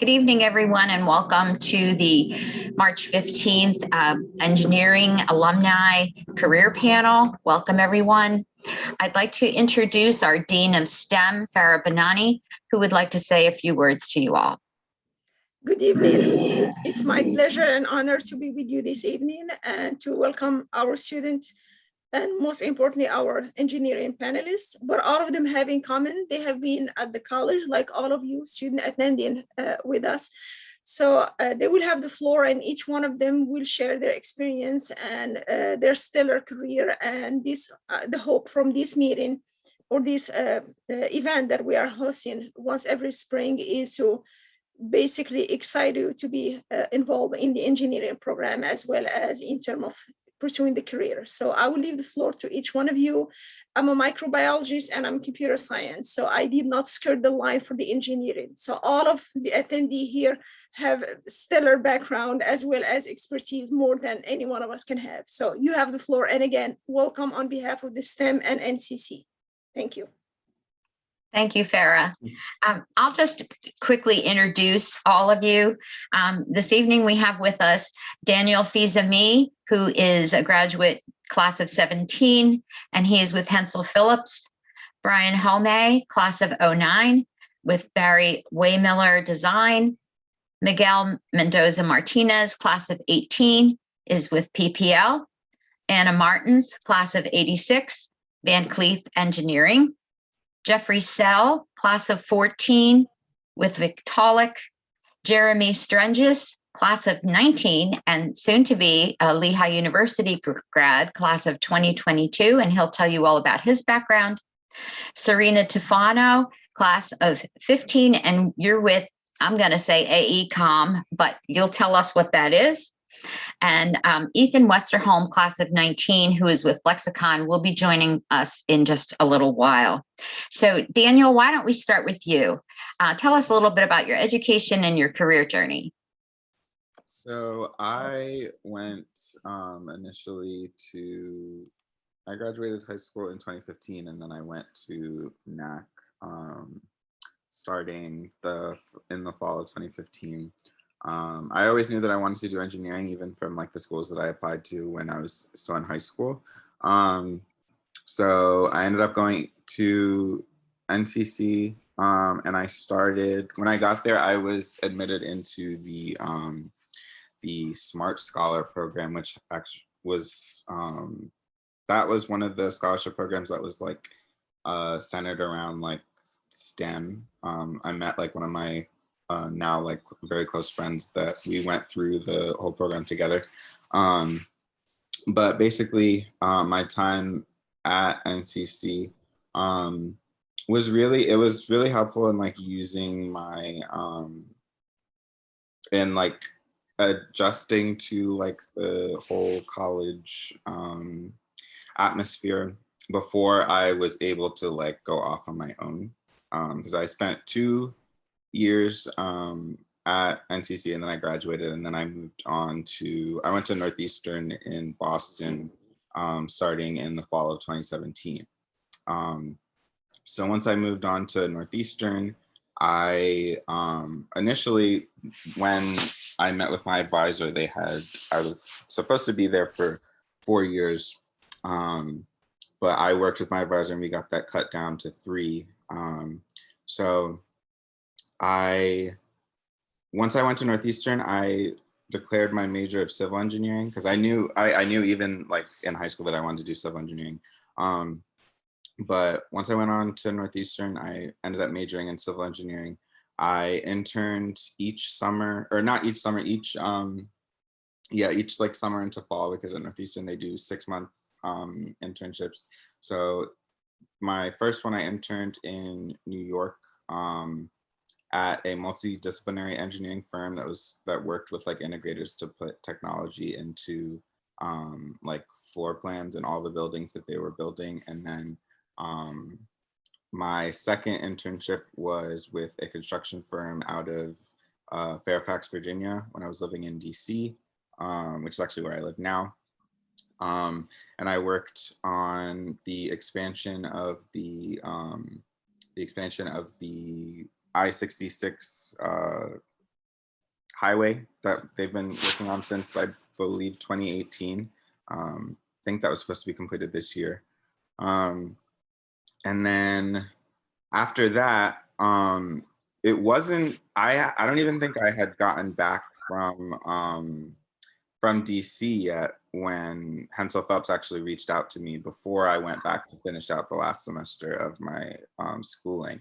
Good evening, everyone, and welcome to the March 15th Engineering Alumni Career Panel. Welcome, everyone. I'd like to introduce our Dean of STEM, Farah Banani, who would like to say a few words to you all. Good evening. It's my pleasure and honor to be with you this evening and to welcome our students and most importantly, our engineering panelists. But all of them have in common, they have been at the college like all of you students attending with us. So they will have the floor and each one of them will share their experience and their stellar career and this the hope from this meeting or this event that we are hosting once every spring is to basically excite you to be involved in the engineering program as well as in terms of pursuing the career. So I will leave the floor to each one of you. I'm a microbiologist and I'm computer science. So I did not skirt the line for the engineering. So all of the attendees here have stellar background as well as expertise more than any one of us can have. So you have the floor. And again, welcome on behalf of the STEM and NCC. Thank you. Thank you, Farah. I'll just quickly introduce all of you. This evening we have with us Daniel Fizami, who is a graduate class of 17, and he is with Hensel Phillips. Brian Helme, class of 09, with Barry Waymiller Design. Miguel Mendoza Martinez, class of 18, is with PPL. Anna Martins, class of 86, Van Cleef Engineering. Jeffrey Sell, class of 14, with Victaulic. Jeremy Strengis, class of 19, and soon to be a Lehigh University grad, class of 2022, and he'll tell you all about his background. Serena Tufano, class of 15, and you're with, I'm going to say AECOM, but you'll tell us what that is. And Ethan Westerholm, class of 19, who is with Lexicon, will be joining us in just a little while. So Daniel, why don't we start with you? Tell us a little bit about your education and your career journey. So I went initially I graduated high school in 2015, and then I went to NAC starting in the fall of 2015. I always knew that I wanted to do engineering, even from like the schools that I applied to when I was still in high school. So I ended up going to NCC, and I started, when I got there, I was admitted into the Smart Scholar program, which actually was, that was one of the scholarship programs that was like centered around like STEM. I met like one of my now like very close friends that we went through the whole program together. But basically my time at NCC was really helpful in like using my in like adjusting to like the whole college atmosphere before I was able to like go off on my own, because I spent 2 years at NCC, and then I graduated, and then I went to Northeastern in Boston starting in the fall of 2017. So once I moved on to Northeastern, I initially, when I met with my advisor, I was supposed to be there for 4 years, but I worked with my advisor and we got that cut down to 3. So once I went to Northeastern, I declared my major of civil engineering, because I knew even like in high school that I wanted to do civil engineering. But once I went on to Northeastern, I ended up majoring in civil engineering. I interned each summer, or not each summer, each like summer into fall, because at Northeastern they do 6-month internships. So my first one, I interned in New York at a multidisciplinary engineering firm that worked with like integrators to put technology into like floor plans and all the buildings that they were building. And then my second internship was with a construction firm out of Fairfax, Virginia, when I was living in DC, which is actually where I live now. And I worked on the expansion of the I-66 highway that they've been working on since, I believe, 2018. I think that was supposed to be completed this year. And then after that, it wasn't, I don't even think I had gotten back from DC yet when Hensel Phelps actually reached out to me before I went back to finish out the last semester of my schooling.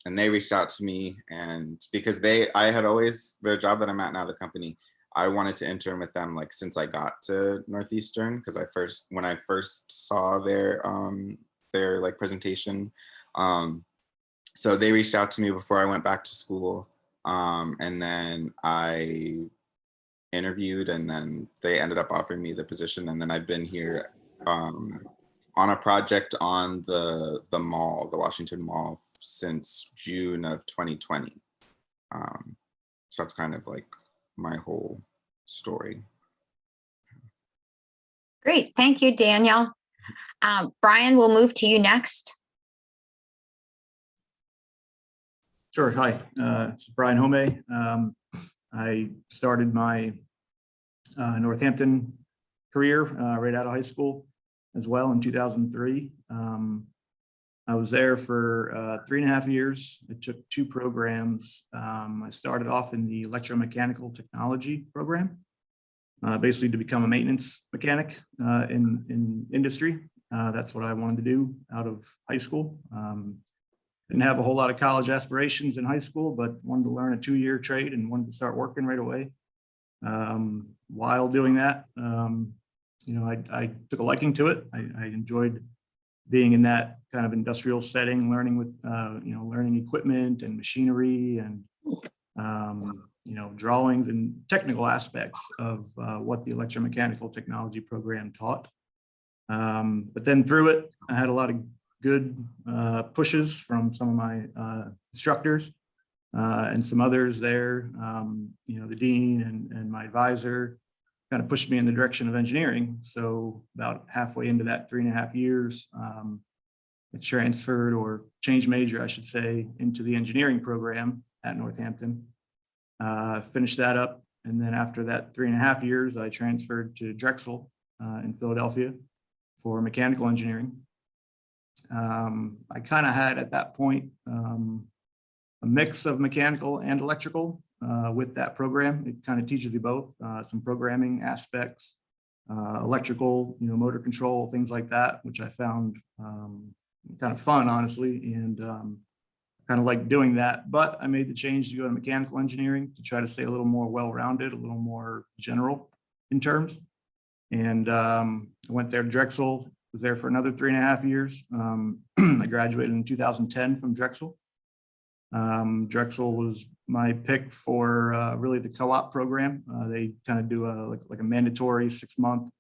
And they reached out to me, and because I had always, the job that I'm at now, the company, I wanted to intern with them like since I got to Northeastern, because when I first saw their like presentation. So they reached out to me before I went back to school. And then I interviewed, and then they ended up offering me the position. And then I've been here on a project on the mall, the Washington Mall, since June of 2020. So that's kind of like my whole story. Great, thank you, Daniel. Brian, we'll move to you next. Sure. Hi, it's Brian Home. I started my Northampton career right out of high school as well in 2003. I was there for 3.5 years. I took 2 programs. I started off in the electromechanical technology program, basically to become a maintenance mechanic in industry. That's what I wanted to do out of high school. Didn't have a whole lot of college aspirations in high school, but wanted to learn a 2-year trade and wanted to start working right away. While doing that, I took a liking to it. I enjoyed being in that kind of industrial setting, learning with, learning equipment and machinery and, drawings and technical aspects of what the electromechanical technology program taught. But then through it, I had a lot of good pushes from some of my instructors and some others there. The dean and my advisor kind of pushed me in the direction of engineering. So about halfway into that 3.5 years, I transferred, or changed major, I should say, into the engineering program at Northampton. Finished that up. And then after that 3.5 years, I transferred to Drexel in Philadelphia for mechanical engineering. I kind of had at that point a mix of mechanical and electrical with that program. It kind of teaches you both, some programming aspects, electrical, motor control, things like that, which I found kind of fun, honestly, and kind of like doing that. But I made the change to go to mechanical engineering to try to stay a little more well-rounded, a little more general in terms. And I went there to Drexel, was there for another 3.5 years. I graduated in 2010 from Drexel. Drexel was my pick for really the co-op program. They kind of do like a mandatory 6-month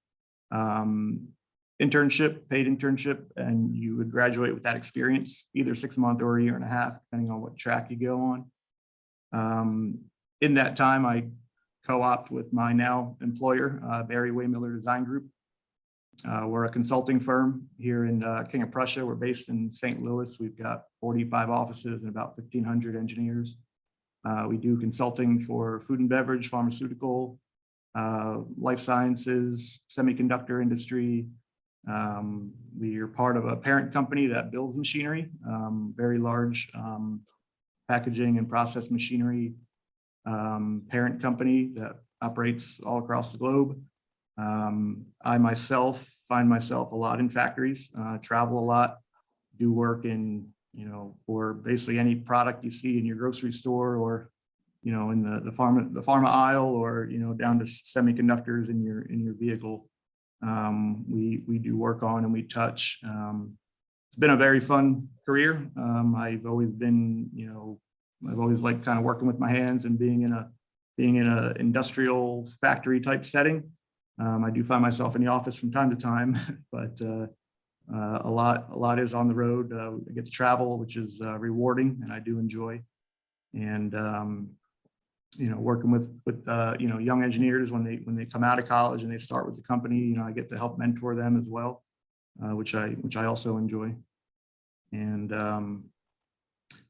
internship, paid internship, and you would graduate with that experience, either 6 months or 1.5 years, depending on what track you go on. In that time, I co-opted with my now employer, Barry Waymiller Design Group. We're a consulting firm here in King of Prussia. We're based in St. Louis. We've got 45 offices and about 1,500 engineers. We do consulting for food and beverage, pharmaceutical, life sciences, semiconductor industry. We are part of a parent company that builds machinery, very large packaging and process machinery parent company that operates all across the globe. I myself find myself a lot in factories, travel a lot, do work in, for basically any product you see in your grocery store, or, in the pharma aisle, or, down to semiconductors in your vehicle. We do work on and we touch. It's been a very fun career. I've always been, I've always liked kind of working with my hands and being in a industrial factory type setting. I do find myself in the office from time to time, but a lot is on the road. I get to travel, which is rewarding, and I do enjoy. And working with young engineers when they come out of college and they start with the company, I get to help mentor them as well, which I also enjoy. And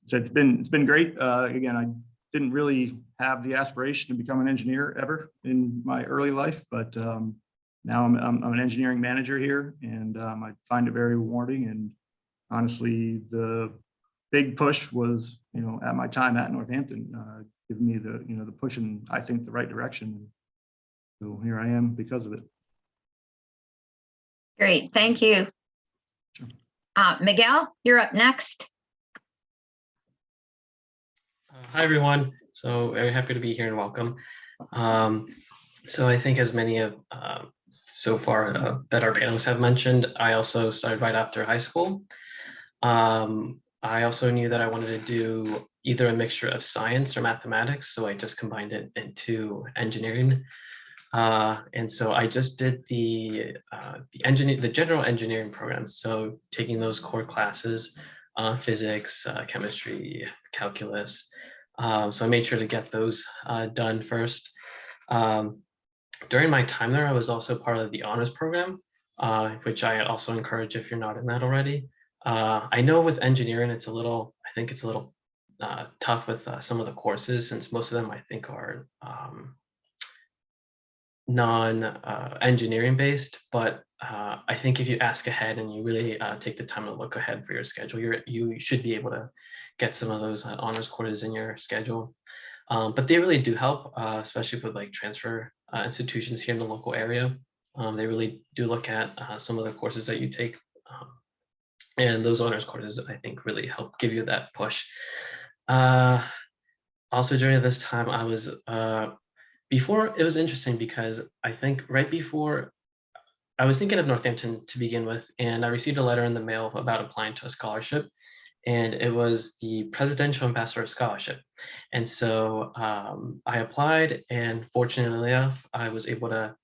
so it's been great. Again, I didn't really have the aspiration to become an engineer ever in my early life, but now I'm an engineering manager here, and I find it very rewarding. And honestly, the big push was, at my time at Northampton, giving me the push in, I think, the right direction. So here I am because of it. Great, thank you. Sure. Miguel, you're up next. Hi, everyone. So very happy to be here and welcome. So I think as many of so far that our panelists have mentioned, I also started right after high school. I also knew that I wanted to do either a mixture of science or mathematics, so I just combined it into engineering. And so I just did the general engineering program. So taking those core classes, physics, chemistry, calculus. So I made sure to get those done first. During my time there, I was also part of the honors program, which I also encourage if you're not in that already. I know with engineering, I think it's a little tough with some of the courses, since most of them I think are non-engineering based, but I think if you ask ahead and you really take the time to look ahead for your schedule, you should be able to get some of those honors courses in your schedule. But they really do help, especially with like transfer institutions here in the local area. They really do look at some of the courses that you take. And those honors courses, I think, really help give you that push. Also during this time, I was, before, it was interesting because I think right before, I was thinking of Northampton to begin with, and I received a letter in the mail about applying to a scholarship, and it was the Presidential Ambassador Scholarship. And so I applied, and fortunately enough, I was able to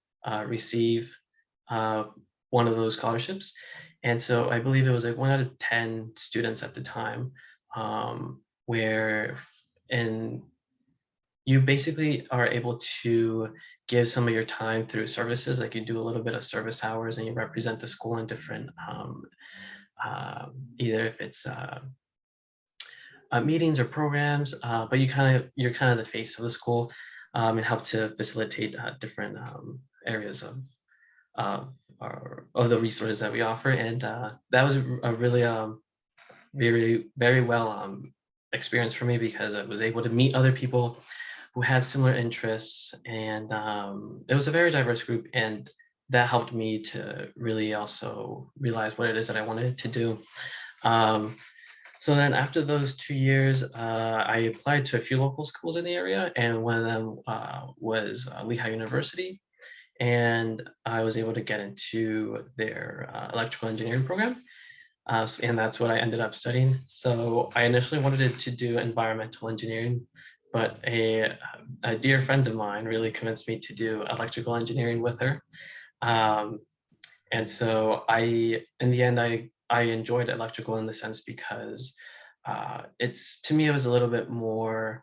receive one of those scholarships. And so I believe it was like 1 out of 10 students at the time, and you basically are able to give some of your time through services, like you do a little bit of service hours and you represent the school in different, either if it's meetings or programs, but you're kind of the face of the school, and help to facilitate different areas of the resources that we offer. And that was a really very well experience for me, because I was able to meet other people who had similar interests, and it was a very diverse group, and that helped me to really also realize what it is that I wanted to do. So then after those 2 years, I applied to a few local schools in the area, and one of them was Lehigh University, and I was able to get into their electrical engineering program. And that's what I ended up studying. So I initially wanted to do environmental engineering, but a dear friend of mine really convinced me to do electrical engineering with her. And so in the end, I enjoyed electrical in the sense because to me, it was a little bit more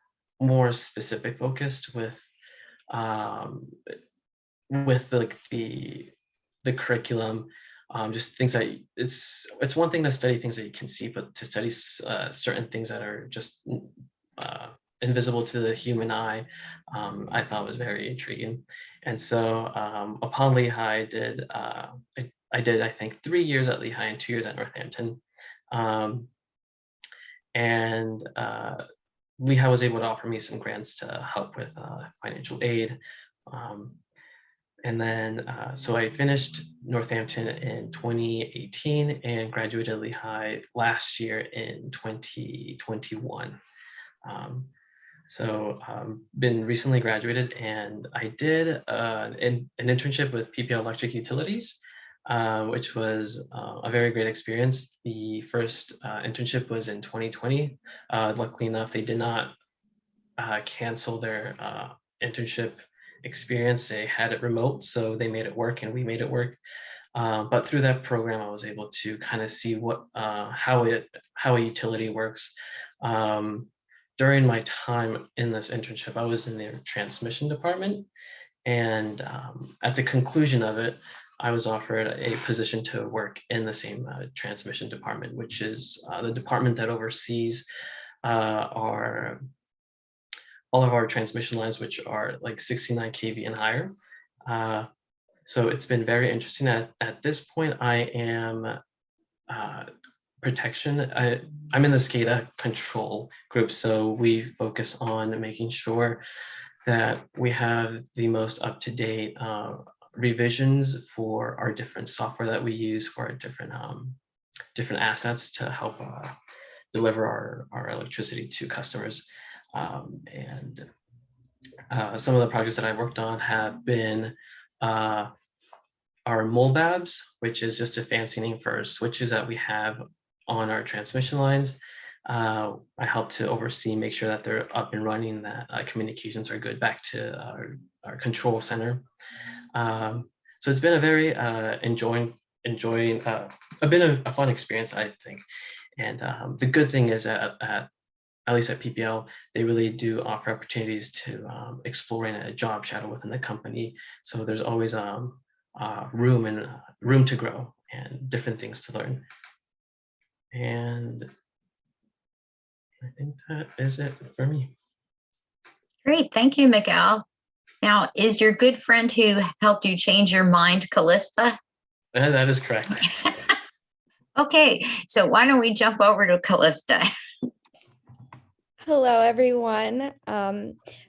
specific focused with like the curriculum. Just things that it's one thing to study things that you can see, but to study certain things that are just invisible to the human eye, I thought was very intriguing. And so upon Lehigh, I did I think 3 years at Lehigh and 2 years at Northampton. And Lehigh was able to offer me some grants to help with financial aid. And then, so I finished Northampton in 2018 and graduated Lehigh last year in 2021. So been recently graduated, and I did an internship with PPL Electric Utilities, which was a very great experience. The first internship was in 2020. Luckily enough, they did not cancel their internship experience. They had it remote, so they made it work, and we made it work. But through that program, I was able to kind of see how a utility works. During my time in this internship, I was in their transmission department, and at the conclusion of it, I was offered a position to work in the same transmission department, which is the department that oversees our all of our transmission lines, which are like 69 kV and higher. So it's been very interesting. At this point, I am protection. I'm in the SCADA control group, so we focus on making sure that we have the most up-to-date revisions for our different software that we use for our different assets to help deliver our electricity to customers. And some of the projects that I worked on have been our MOLBABs, which is just a fancy name for switches that we have on our transmission lines. I help to oversee, make sure that they're up and running, that communications are good back to our control center. So it's been a very enjoying a bit of a fun experience, I think. And the good thing is at least at PPL, they really do offer opportunities to exploring a job shadow within the company. So there's always room to grow and different things to learn. And I think that is it for me. Great, thank you, Miguel. Now, is your good friend who helped you change your mind Callista? That is correct. Okay, so why don't we jump over to Callista? Hello, everyone.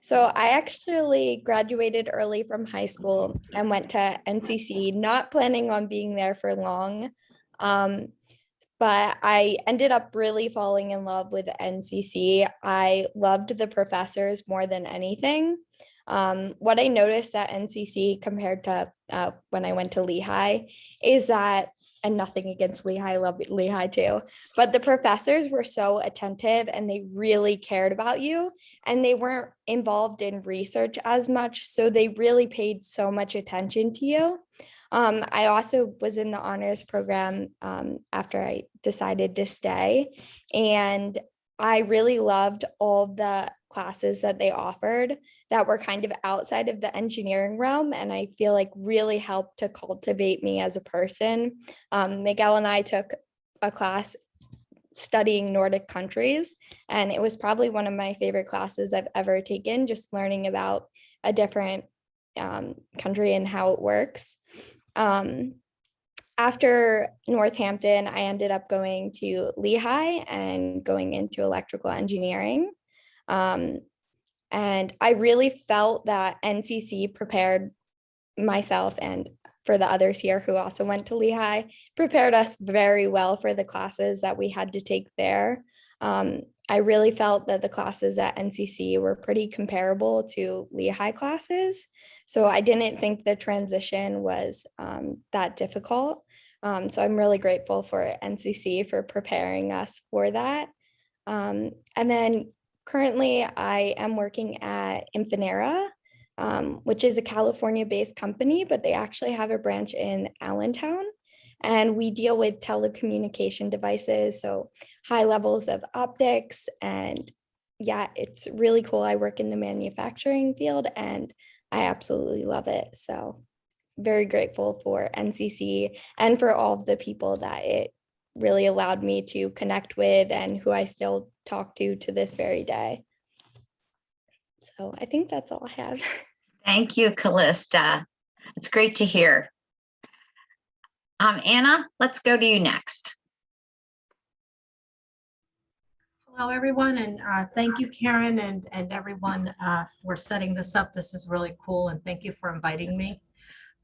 So I actually graduated early from high school and went to NCC, not planning on being there for long. But I ended up really falling in love with NCC. I loved the professors more than anything. What I noticed at NCC compared to when I went to Lehigh is that, and nothing against Lehigh, I love Lehigh too, but the professors were so attentive and they really cared about you, and they weren't involved in research as much. So they really paid so much attention to you. I also was in the honors program after I decided to stay, and I really loved all the classes that they offered that were kind of outside of the engineering realm, and I feel like really helped to cultivate me as a person. Miguel and I took a class studying Nordic countries, and it was probably one of my favorite classes I've ever taken, just learning about a different country and how it works. After Northampton, I ended up going to Lehigh and going into electrical engineering. And I really felt that NCC prepared myself, and for the others here who also went to Lehigh, prepared us very well for the classes that we had to take there. I really felt that the classes at NCC were pretty comparable to Lehigh classes. So I didn't think the transition was that difficult. So I'm really grateful for NCC for preparing us for that. And then currently I am working at Infinera, which is a California-based company, but they actually have a branch in Allentown. And we deal with telecommunication devices, so high levels of optics. And yeah, it's really cool. I work in the manufacturing field and I absolutely love it. So very grateful for NCC and for all of the people that it really allowed me to connect with and who I still talk to this very day. So I think that's all I have. Thank you, Callista. It's great to hear. Anna, let's go to you next. Hello, everyone, and thank you, Karen, and everyone for setting this up. This is really cool, and thank you for inviting me.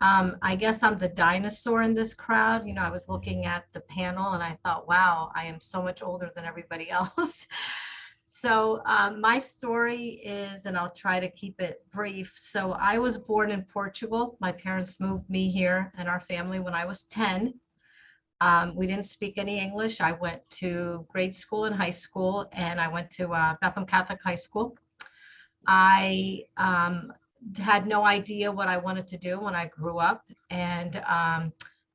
I guess I'm the dinosaur in this crowd. You know, I was looking at the panel and I thought, wow, I am so much older than everybody else. So my story is, and I'll try to keep it brief. So I was born in Portugal. My parents moved me here and our family when I was 10. We didn't speak any English. I went to grade school and high school, and I went to Bethlehem Catholic High School. I had no idea what I wanted to do when I grew up. And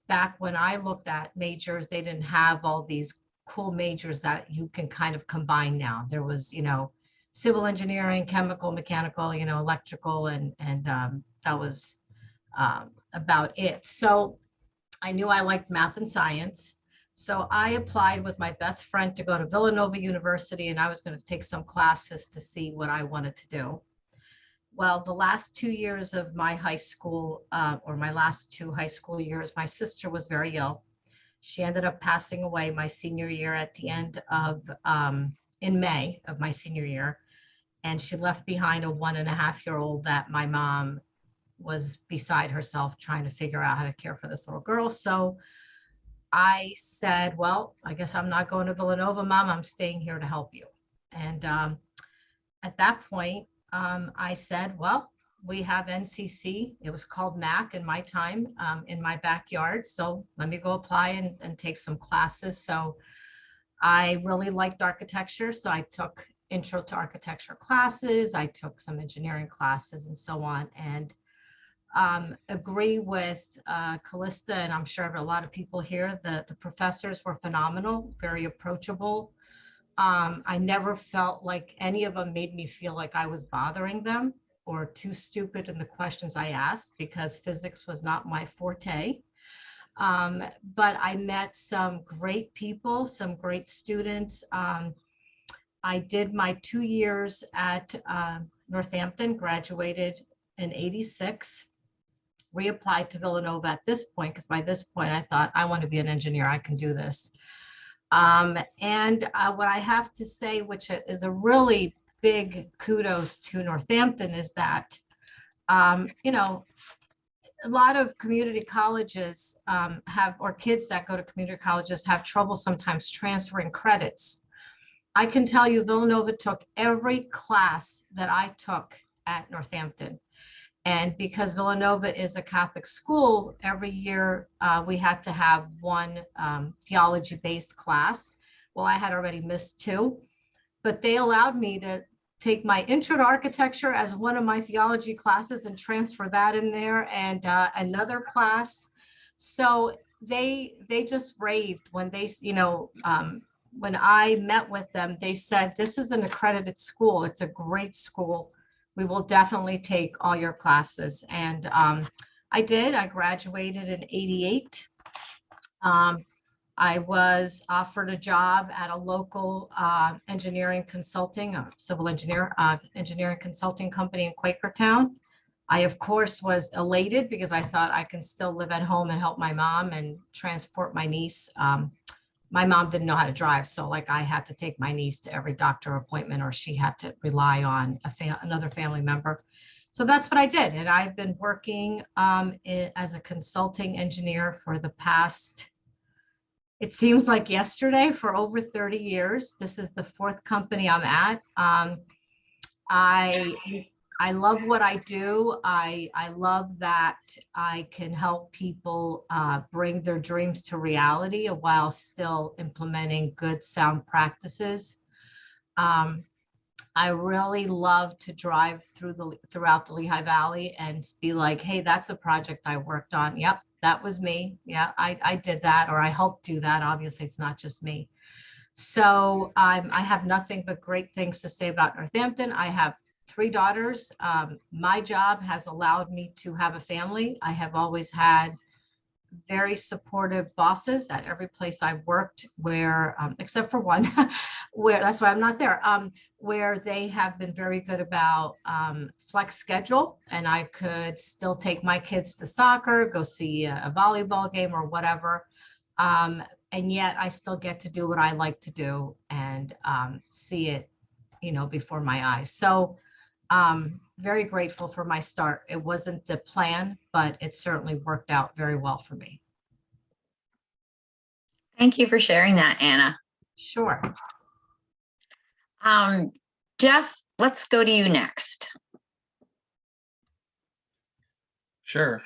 back when I looked at majors, they didn't have all these cool majors that you can kind of combine now. There was, you know, civil engineering, chemical, mechanical, you know, electrical, and that was about it. So I knew I liked math and science. So I applied with my best friend to go to Villanova University, and I was going to take some classes to see what I wanted to do. Well, the last 2 years of my high school, or my last 2 high school years, my sister was very ill. She ended up passing away my senior year at the end of, in May of my senior year. And she left behind a 1.5-year-old that my mom was beside herself trying to figure out how to care for this little girl. So I said, well, I guess I'm not going to Villanova, Mom. I'm staying here to help you. And at that point, I said, well, we have NCC. It was called NAC in my time, in my backyard. So let me go apply and take some classes. So I really liked architecture. So I took intro to architecture classes. I took some engineering classes and so on. And agree with Callista, and I'm sure a lot of people here, the professors were phenomenal, very approachable. I never felt like any of them made me feel like I was bothering them or too stupid in the questions I asked, because physics was not my forte. But I met some great people, some great students. I did my 2 years at Northampton, graduated in '86, reapplied to Villanova at this point, because by this point I thought, I want to be an engineer, I can do this. And what I have to say, which is a really big kudos to Northampton, is that, you know, a lot of community colleges have, or kids that go to community colleges have trouble sometimes transferring credits. I can tell you Villanova took every class that I took at Northampton. And because Villanova is a Catholic school, every year we had to have one theology-based class. Well, I had already missed 2, but they allowed me to take my intro to architecture as one of my theology classes and transfer that in there, and another class. So they just raved when they, you know, when I met with them, they said, this is an accredited school. It's a great school. We will definitely take all your classes. And I did. I graduated in '88. I was offered a job at a local engineering consulting, civil engineer, engineering consulting company in Quakertown. I, of course, was elated because I thought I can still live at home and help my mom and transport my niece. My mom didn't know how to drive, so like I had to take my niece to every doctor appointment, or she had to rely on another family member. So that's what I did. And I've been working as a consulting engineer for the past, it seems like yesterday, for over 30 years. This is the 4th company I'm at. I love what I do. I love that I can help people bring their dreams to reality while still implementing good sound practices. I really love to drive throughout the Lehigh Valley and be like, hey, that's a project I worked on. Yep, that was me. Yeah, I did that, or I helped do that. Obviously, it's not just me. So I have nothing but great things to say about Northampton. I have 3 daughters. My job has allowed me to have a family. I have always had very supportive bosses at every place I've worked, where, except for one, where that's why I'm not there, where they have been very good about flex schedule, and I could still take my kids to soccer, go see a volleyball game or whatever. And yet I still get to do what I like to do and see it, you know, before my eyes. So very grateful for my start. It wasn't the plan, but it certainly worked out very well for me. Thank you for sharing that, Anna. Sure. Jeff, let's go to you next. Sure.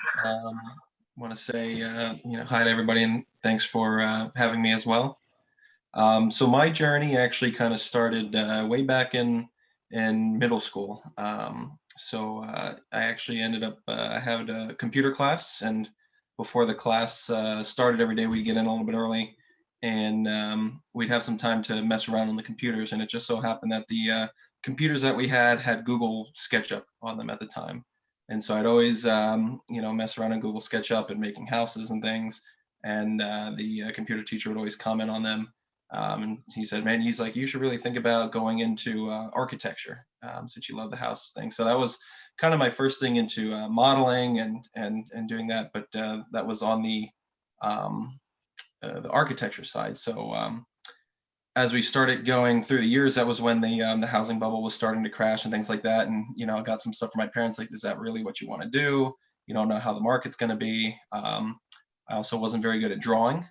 Want to say, hi to everybody, and thanks for having me as well. So my journey actually kind of started way back in middle school. So I actually ended up, I had a computer class, and before the class started every day, we'd get in a little bit early, and we'd have some time to mess around on the computers. And it just so happened that the computers that we had Google SketchUp on them at the time. And so I'd always, mess around in Google SketchUp and making houses and things. and the computer teacher would always comment on them. And he said, man, he's like, you should really think about going into architecture since you love the house thing. So that was kind of my first thing into modeling and doing that. But that was on the architecture side. So as we started going through the years, that was when the housing bubble was starting to crash and things like that. And, you know, I got some stuff from my parents, like, is that really what you want to do? You don't know how the market's going to be. I also wasn't very good at drawing,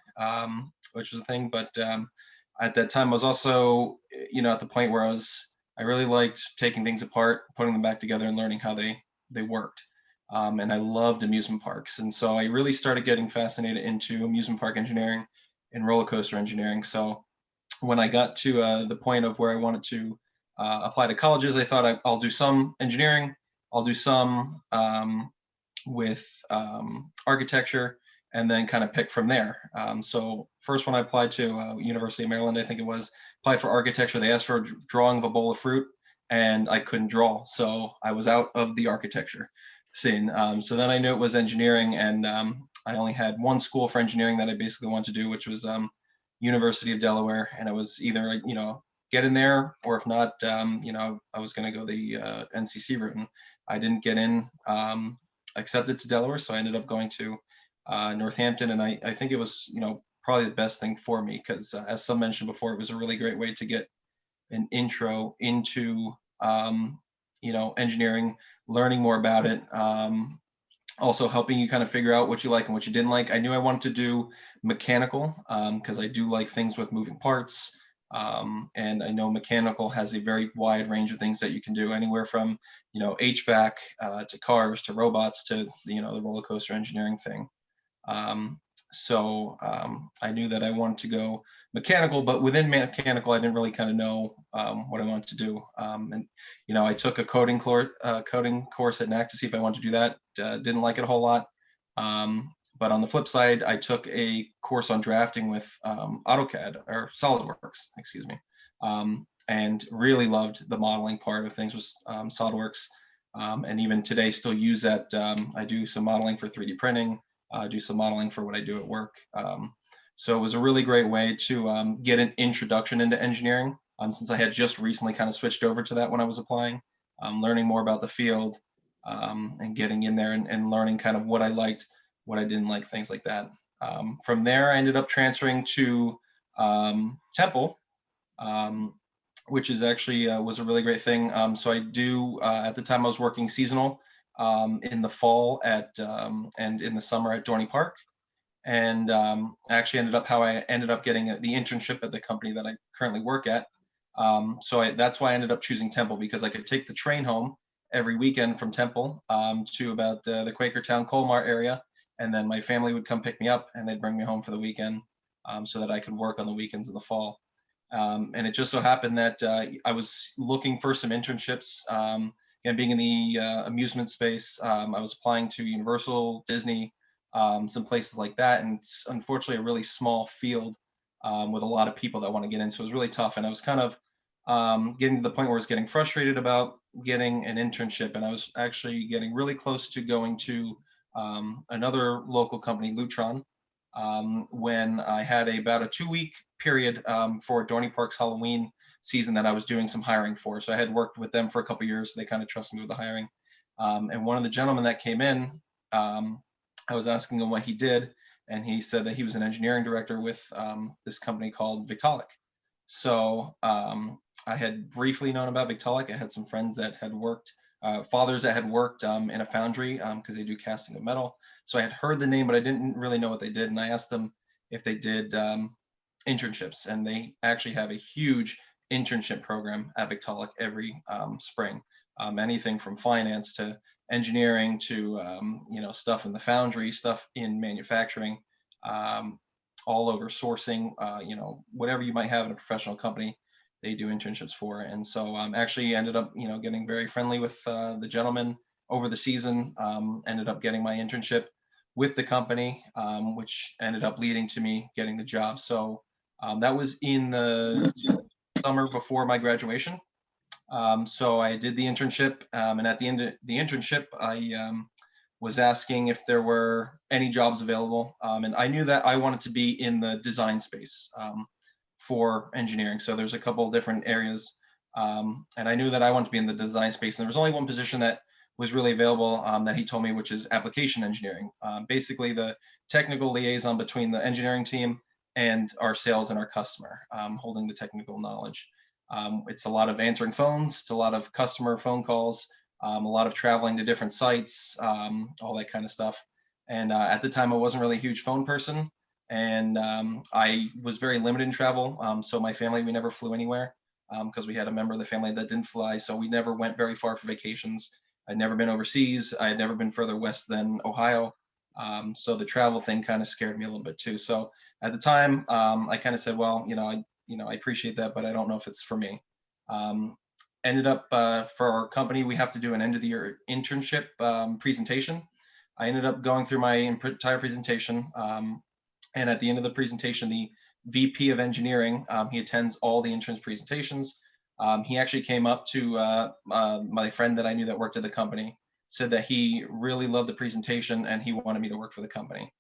which was a thing. But at that time, I was also, you know, at the point where I really liked taking things apart, putting them back together and learning how they worked. And I loved amusement parks. And so I really started getting fascinated into amusement park engineering and roller coaster engineering. So when I got to the point of where I wanted to apply to colleges, I thought I'll do some engineering, I'll do some with architecture, and then kind of pick from there. So first when I applied to University of Maryland, I think it was, applied for architecture, they asked for a drawing of a bowl of fruit, and I couldn't draw. So I was out of the architecture scene. So then I knew it was engineering, and I only had one school for engineering that I basically wanted to do, which was University of Delaware. And it was either, you know, get in there, or if not, you know, I was going to go the NCC route. And I didn't get in accepted to Delaware. So I ended up going to Northampton. And I think it was, you know, probably the best thing for me, because as some mentioned before, it was a really great way to get an intro into, you know, engineering, learning more about it. Also helping you kind of figure out what you like and what you didn't like. I knew I wanted to do mechanical because I do like things with moving parts. And I know mechanical has a very wide range of things that you can do, anywhere from, you know, HVAC to cars to robots to, you know, the roller coaster engineering thing. So I knew that I wanted to go mechanical, but within mechanical, I didn't really kind of know what I wanted to do. And, you know, I took a coding course at NAC to see if I wanted to do that. Didn't like it a whole lot. But on the flip side, I took a course on drafting with AutoCAD, or SolidWorks, excuse me, and really loved the modeling part of things with SolidWorks. And even today still use that. I do some modeling for 3D printing, do some modeling for what I do at work. So it was a really great way to get an introduction into engineering, since I had just recently kind of switched over to that when I was applying, learning more about the field, and getting in there and learning kind of what I liked, what I didn't like, things like that. From there, I ended up transferring to Temple, which is actually was a really great thing. So I do, at the time I was working seasonal in the fall at and in the summer at Dorney Park. And actually I ended up getting the internship at the company that I currently work at. So that's why I ended up choosing Temple, because I could take the train home every weekend from Temple to about the Quakertown Colmar area. And then my family would come pick me up and they'd bring me home for the weekend so that I could work on the weekends in the fall. And it just so happened that I was looking for some internships. And being in the amusement space, I was applying to Universal, Disney, some places like that. And it's unfortunately a really small field with a lot of people that want to get into. It was really tough. And I was kind of getting to the point where I was getting frustrated about getting an internship. And I was actually getting really close to going to another local company, Lutron, when I had about a 2-week period for Dorney Park's Halloween season that I was doing some hiring for. So I had worked with them for a couple of years. So they kind of trusted me with the hiring. And one of the gentlemen that came in, I was asking him what he did, and he said that he was an engineering director with this company called Victaulic. So I had briefly known about Victaulic. I had some friends that had worked, fathers that had worked in a foundry because they do casting of metal. So I had heard the name, but I didn't really know what they did. And I asked them if they did internships, and they actually have a huge internship program at Victaulic every spring. Anything from finance to engineering to you know, stuff in the foundry, stuff in manufacturing, all over sourcing, you know, whatever you might have in a professional company, they do internships for. And so actually ended up, you know, getting very friendly with the gentleman over the season, ended up getting my internship with the company, which ended up leading to me getting the job. So that was in the summer before my graduation. So I did the internship, and at the end of the internship, I was asking if there were any jobs available. And I knew that I wanted to be in the design space for engineering. So there's a couple of different areas. And I knew that I wanted to be in the design space. And there was only one position that was really available that he told me, which is application engineering. Basically the technical liaison between the engineering team and our sales and our customer, holding the technical knowledge. It's a lot of answering phones, it's a lot of customer phone calls, a lot of traveling to different sites, all that kind of stuff. And at the time, I wasn't really a huge phone person, and I was very limited in travel. So my family, we never flew anywhere because we had a member of the family that didn't fly. So we never went very far for vacations. I'd never been overseas. I had never been further west than Ohio. So the travel thing kind of scared me a little bit too. So at the time, I kind of said, well, I appreciate that, but I don't know if it's for me. Ended up for our company, we have to do an end of the year internship presentation. I ended up going through my entire presentation. And at the end of the presentation, the VP of engineering, he attends all the interns presentations. He actually came up to my friend that I knew that worked at the company, said that he really loved the presentation and he wanted me to work for the company.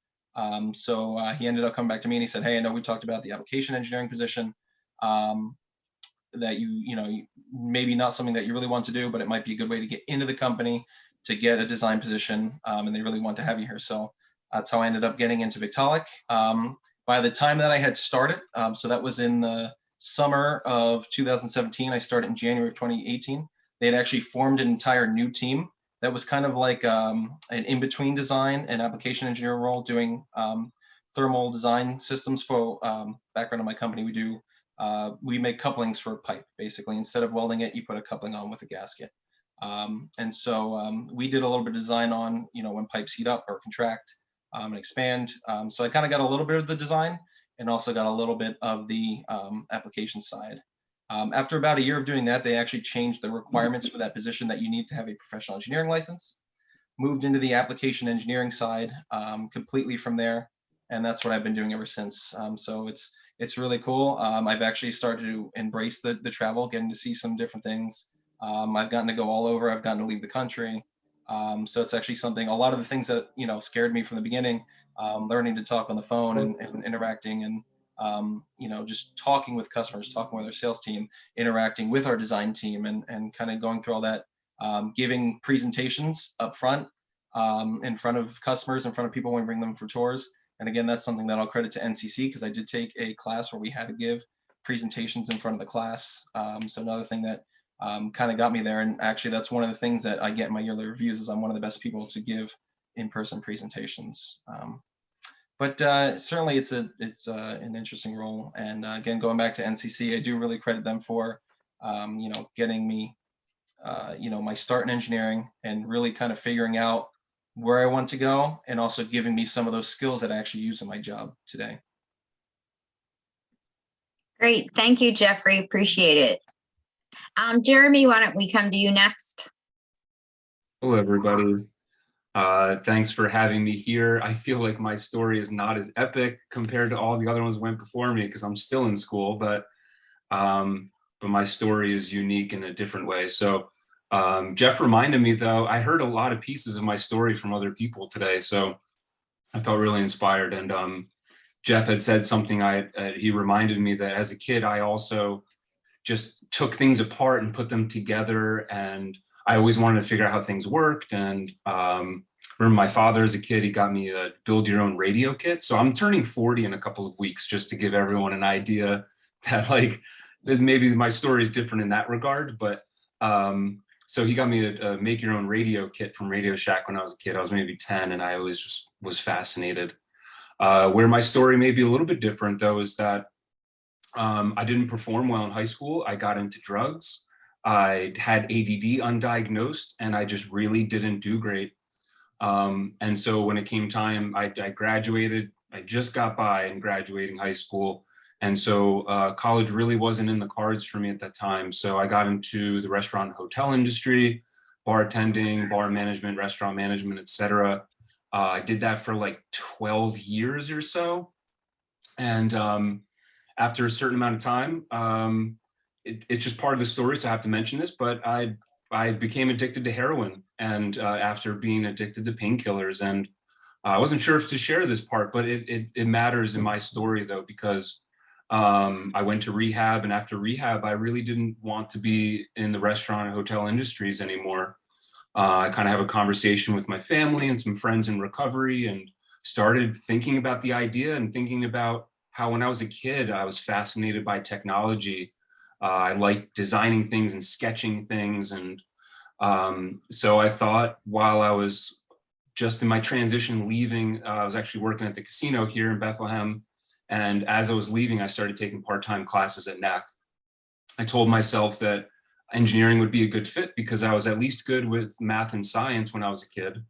So he ended up coming back to me and he said, hey, I know we talked about the application engineering position, that maybe not something that you really want to do, but it might be a good way to get into the company, to get a design position, and they really want to have you here. So that's how I ended up getting into Victaulic. By the time that I had started, so that was in the summer of 2017, I started in January of 2018. They had actually formed an entire new team that was kind of like an in-between design and application engineer role, doing thermal design systems. For background of my company, we make couplings for a pipe. Basically, instead of welding it, you put a coupling on with a gasket. And so we did a little bit of design on, when pipes heat up or contract and expand. So I kind of got a little bit of the design and also got a little bit of the application side. After about a year of doing that, they actually changed the requirements for that position, that you need to have a professional engineering license. Moved into the application engineering side completely from there. And that's what I've been doing ever since. So it's really cool. I've actually started to embrace the travel, getting to see some different things. I've gotten to go all over. I've gotten to leave the country. So it's actually something, a lot of the things that, scared me from the beginning, learning to talk on the phone and interacting and, just talking with customers, talking with our sales team, interacting with our design team, and kind of going through all that, giving presentations up front, in front of customers, in front of people when we bring them for tours. And again, that's something that I'll credit to NCC, because I did take a class where we had to give presentations in front of the class. So another thing that kind of got me there. And actually, that's one of the things that I get in my yearly reviews, is I'm one of the best people to give in-person presentations. But certainly it's an interesting role. And again, going back to NCC, I do really credit them for, getting me, my start in engineering and really kind of figuring out where I want to go, and also giving me some of those skills that I actually use in my job today. Great. Thank you, Jeffrey. Appreciate it. Jeremy, why don't we come to you next? Hello, everybody. Thanks for having me here. I feel like my story is not as epic compared to all the other ones that went before me, because I'm still in school, but my story is unique in a different way. So Jeff reminded me, though, I heard a lot of pieces of my story from other people today, so I felt really inspired. And Jeff had said something, he reminded me that as a kid, I also just took things apart and put them together, and I always wanted to figure out how things worked. And remember my father as a kid, he got me a build your own radio kit. So I'm turning 40 in a couple of weeks, just to give everyone an idea that maybe my story is different in that regard. But so he got me a make your own radio kit from Radio Shack when I was a kid. I was maybe 10, and I always just was fascinated. Where my story may be a little bit different, though, is that I didn't perform well in high school. I got into drugs. I had ADD undiagnosed, and I just really didn't do great. And so when it came time, I graduated. I just got by in graduating high school. And so college really wasn't in the cards for me at that time. So I got into the restaurant and hotel industry, bartending, bar management, restaurant management, etc. I did that for like 12 years or so. And after a certain amount of time, it's just part of the story, so I have to mention this, but I I became addicted to heroin, and after being addicted to painkillers. And I wasn't sure if to share this part, but it matters in my story though, because I went to rehab, and after rehab, I really didn't want to be in the restaurant and hotel industries anymore. I kind of have a conversation with my family and some friends in recovery, and started thinking about the idea and thinking about how when I was a kid, I was fascinated by technology. I liked designing things and sketching things. And so I thought, while I was just in my transition leaving, I was actually working at the casino here in Bethlehem. And as I was leaving, I started taking part-time classes at NAC. I told myself that engineering would be a good fit because I was at least good with math and science when I was a kid,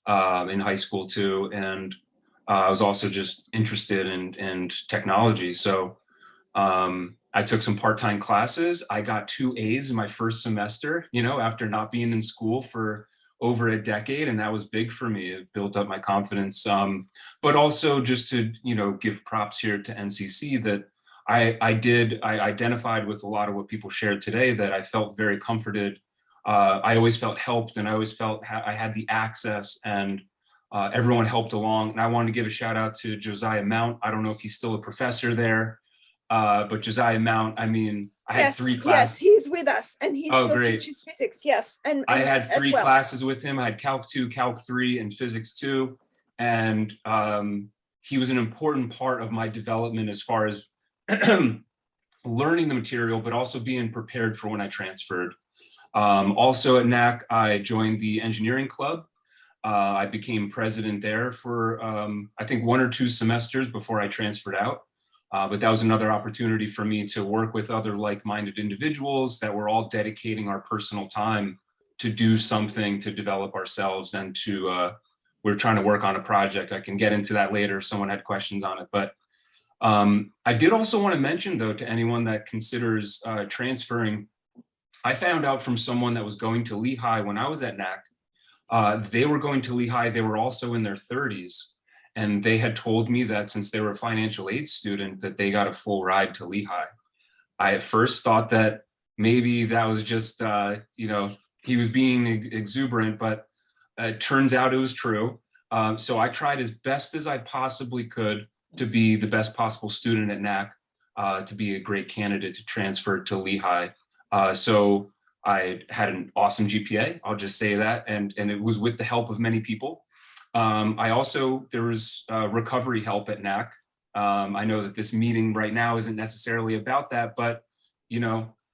in high school too. And I was also just interested in technology. So I took some part-time classes. I got 2 A's in my first semester, after not being in school for over a decade. And that was big for me. It built up my confidence. But also just to, give props here to NCC that I identified with a lot of what people shared today, that I felt very comforted. I always felt helped, and I always felt I had the access, and everyone helped along. And I wanted to give a shout out to Josiah Mount. I don't know if he's still a professor there, but Josiah Mount, I had 3 classes. Yes, he's with us, and he still great. teaches physics. Yes, and I had 3 well. classes with him. I had Calc 2, Calc 3, and Physics 2. And he was an important part of my development as far as learning the material, but also being prepared for when I transferred. Also at NAC, I joined the engineering club. I became president there for, I think, 1 or 2 semesters before I transferred out. But that was another opportunity for me to work with other like-minded individuals that were all dedicating our personal time to do something to develop ourselves, and to, we're trying to work on a project. I can get into that later if someone had questions on it. But I did also want to mention, though, to anyone that considers transferring, I found out from someone that was going to Lehigh when I was at NAC. They were going to Lehigh. They were also in their 30s. And they had told me that since they were a financial aid student, that they got a full ride to Lehigh. I at first thought that maybe that was just, he was being exuberant, but it turns out it was true. So I tried as best as I possibly could to be the best possible student at NAC, to be a great candidate to transfer to Lehigh. So I had an awesome GPA, I'll just say that, and it was with the help of many people. There was recovery help at NAC. I know that this meeting right now isn't necessarily about that, but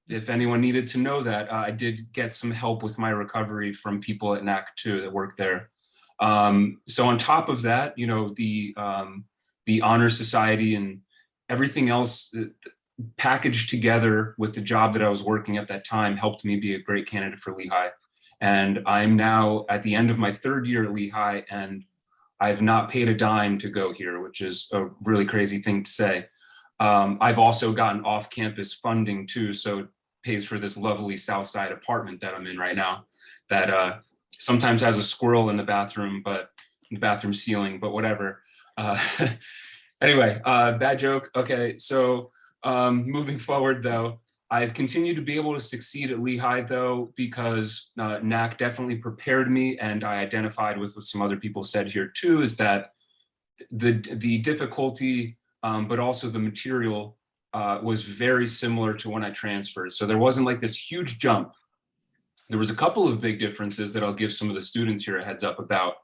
if anyone needed to know that, I did get some help with my recovery from people at NAC too that worked there. So on top of that, the Honor Society and everything else packaged together with the job that I was working at that time helped me be a great candidate for Lehigh. And I'm now at the end of my 3rd year at Lehigh, and I've not paid a dime to go here, which is a really crazy thing to say. I've also gotten off-campus funding too, so it pays for this lovely Southside apartment that I'm in right now, that sometimes has a squirrel in the bathroom, ceiling, but whatever. Anyway, bad joke. Okay, so moving forward though, I've continued to be able to succeed at Lehigh though, because NAC definitely prepared me, and I identified with what some other people said here too, is that the difficulty, but also the material was very similar to when I transferred. So there wasn't like this huge jump. There was a couple of big differences that I'll give some of the students here a heads up about.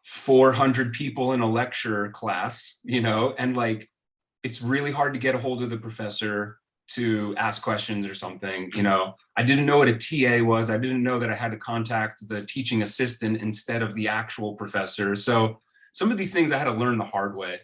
400 people in a lecture class, and like, it's really hard to get a hold of the professor to ask questions or something. I didn't know what a TA was. I didn't know that I had to contact the teaching assistant instead of the actual professor. So some of these things I had to learn the hard way.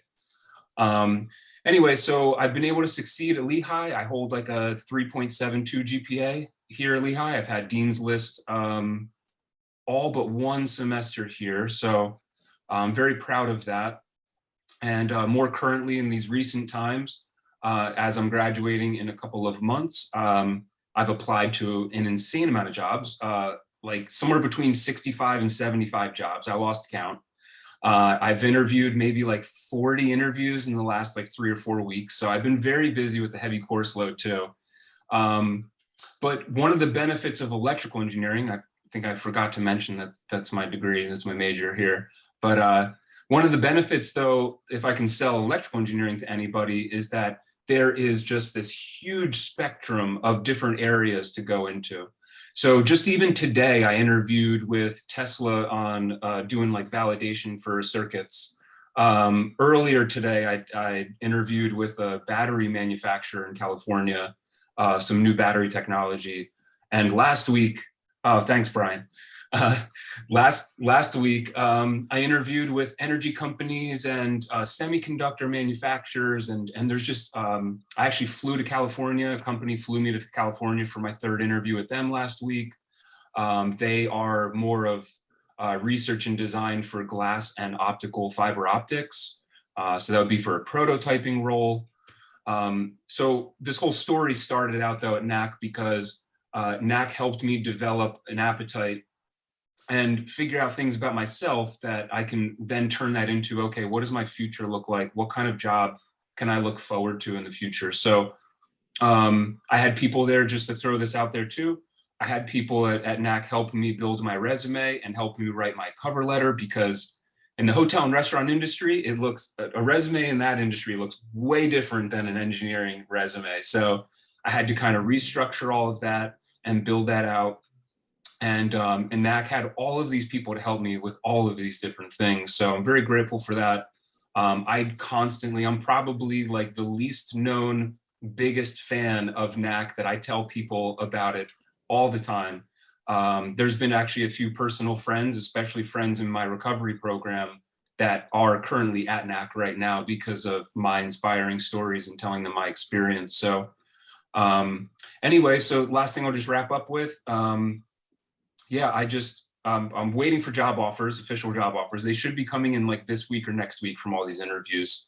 Anyway, so I've been able to succeed at Lehigh. I hold like a 3.72 GPA here at Lehigh. I've had Dean's List all but 1 semester here. So I'm very proud of that. And more currently in these recent times, as I'm graduating in a couple of months, I've applied to an insane amount of jobs, like somewhere between 65 and 75 jobs. I lost count. I've interviewed maybe like 40 interviews in the last like 3 or 4 weeks. So I've been very busy with the heavy course load too. But one of the benefits of electrical engineering, I think I forgot to mention that that's my degree, that's my major here. But one of the benefits though, if I can sell electrical engineering to anybody, is that there is just this huge spectrum of different areas to go into. So just even today, I interviewed with Tesla on doing like validation for circuits. Earlier today, I interviewed with a battery manufacturer in California, some new battery technology. And last week, thanks, Brian. Last week, I interviewed with energy companies and semiconductor manufacturers, and there's just, I actually flew to California. A company flew me to California for my third interview with them last week. They are more of research and design for glass and optical fiber optics. So that would be for a prototyping role. So this whole story started out though at NAC because NAC helped me develop an appetite and figure out things about myself that I can then turn that into, okay, what does my future look like? What kind of job can I look forward to in the future? So I had people there, just to throw this out there too. I had people at NAC help me build my resume and help me write my cover letter, because in the hotel and restaurant industry, it looks, a resume in that industry looks way different than an engineering resume. So I had to kind of restructure all of that and build that out. And NAC had all of these people to help me with all of these different things. So I'm very grateful for that. I'm probably like the least known, biggest fan of NAC that I tell people about it all the time. There's been actually a few personal friends, especially friends in my recovery program, that are currently at NAC right now because of my inspiring stories and telling them my experience. So anyway, so last thing I'll just wrap up with. Yeah, I'm waiting for job offers, official job offers. They should be coming in like this week or next week from all these interviews.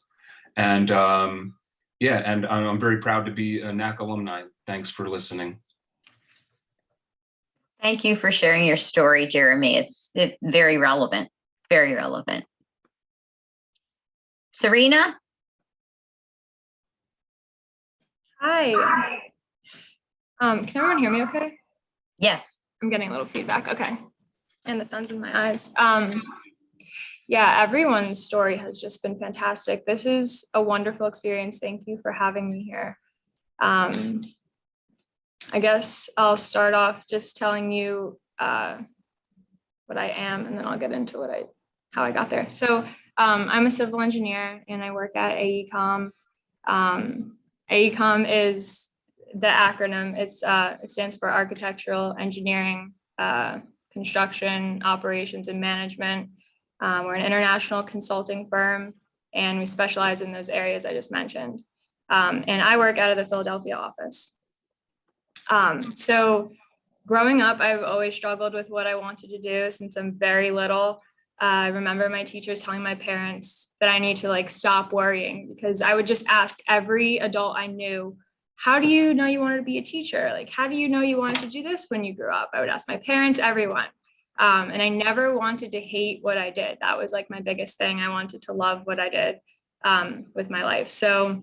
And yeah, and I'm very proud to be a NAC alumni. Thanks for listening. Thank you for sharing your story, Jeremy. It's very relevant, very relevant. Serena? Hi. Can everyone hear me okay? Yes. I'm getting a little feedback. Okay. And the sun's in my eyes. Yeah, everyone's story has just been fantastic. This is a wonderful experience. Thank you for having me here. I guess I'll start off just telling you what I am, and then I'll get into how I got there. So I'm a civil engineer and I work at AECOM. AECOM is the acronym. It stands for Architectural Engineering, Construction, Operations, and Management. We're an international consulting firm, and we specialize in those areas I just mentioned. And I work out of the Philadelphia office. So growing up, I've always struggled with what I wanted to do since I'm very little. I remember my teachers telling my parents that I need to like stop worrying, because I would just ask every adult I knew, how do you know you wanted to be a teacher? Like, how do you know you wanted to do this when you grew up? I would ask my parents, everyone. And I never wanted to hate what I did. That was like my biggest thing. I wanted to love what I did with my life. So,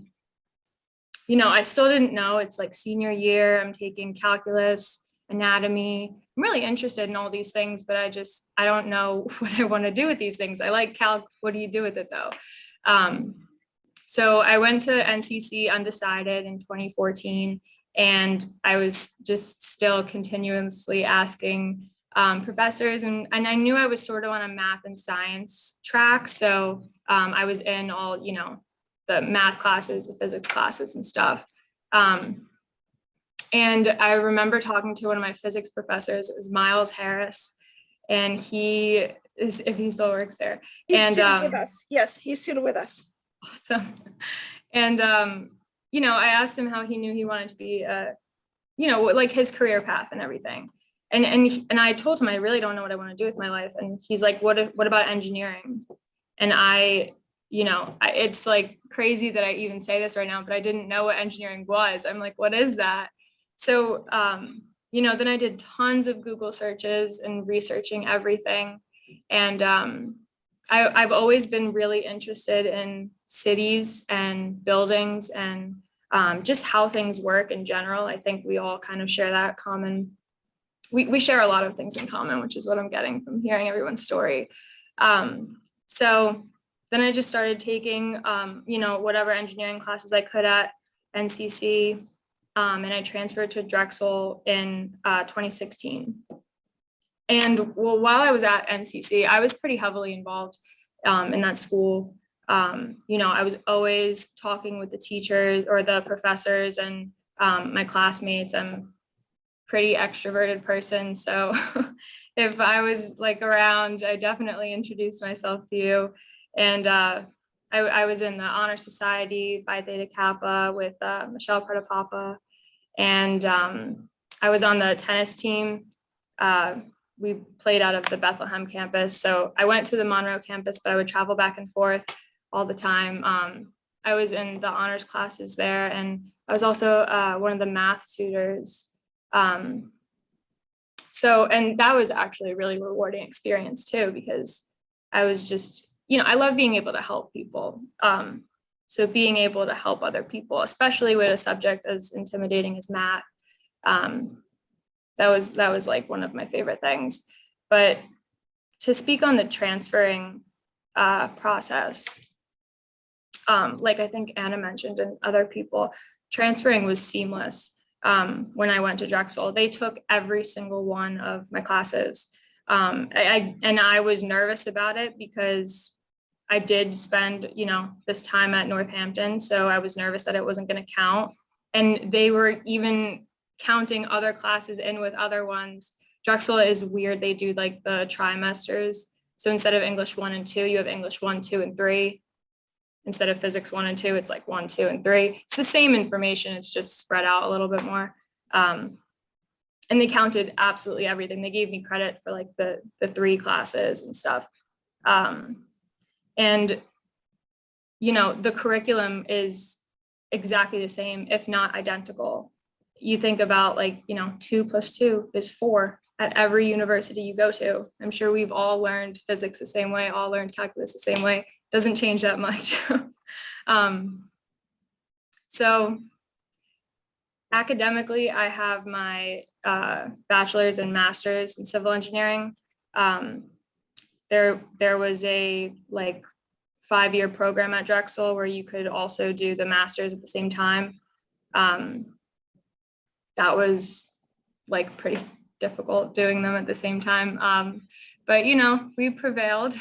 you know, I still didn't know. It's like senior year, I'm taking calculus, anatomy. I'm really interested in all these things, but I don't know what I want to do with these things. I like calc. What do you do with it though? So I went to NCC undecided in 2014, and I was just still continuously asking professors, and I knew I was sort of on a math and science track. So I was in all, you know, the math classes, the physics classes and stuff. And I remember talking to one of my physics professors, it was Miles Harris, and he is, if he still works there. He's still with us. Yes, he's still with us. Awesome. And, you know, I asked him how he knew he wanted to be, you know, like his career path and everything. And I told him, I really don't know what I want to do with my life. And he's like, what about engineering? And you know, it's like crazy that I even say this right now, but I didn't know what engineering was. I'm like, what is that? So, you know, then I did tons of Google searches and researching everything. And I've always been really interested in cities and buildings and just how things work in general. I think we all kind of share that common. We share a lot of things in common, which is what I'm getting from hearing everyone's story. So then I just started taking, whatever engineering classes I could at NCC, and I transferred to Drexel in 2016. And while I was at NCC, I was pretty heavily involved in that school. I was always talking with the teachers or the professors and my classmates. I'm pretty extroverted person. So if I was like around, I definitely introduced myself to you. And I was in the Honor Society Phi Theta Kappa with Michelle Protopapa. And I was on the tennis team. We played out of the Bethlehem campus. So I went to the Monroe campus, but I would travel back and forth all the time. I was in the honors classes there, and I was also one of the math tutors. And that was actually a really rewarding experience too, because I was just, I love being able to help people. So being able to help other people, especially with a subject as intimidating as math, that was like one of my favorite things. But to speak on the transferring process, like I think Anna mentioned and other people, transferring was seamless. When I went to Drexel, they took every single one of my classes. I was nervous about it because I did spend, this time at Northampton. So I was nervous that it wasn't going to count. And they were even counting other classes in with other ones. Drexel is weird. They do like the trimesters. So instead of English 1 and 2, you have English 1, 2, and 3. Instead of physics 1 and 2, it's like 1, 2, and 3. It's the same information. It's just spread out a little bit more. And they counted absolutely everything. They gave me credit for like the 3 classes and stuff. And the curriculum is exactly the same, if not identical. You think about like, 2 + 2 is 4 at every university you go to. I'm sure we've all learned physics the same way, all learned calculus the same way. Doesn't change that much. So academically, I have my bachelor's and master's in civil engineering. There was a 5-year program at Drexel where you could also do the master's at the same time. That was pretty difficult doing them at the same time. But we prevailed.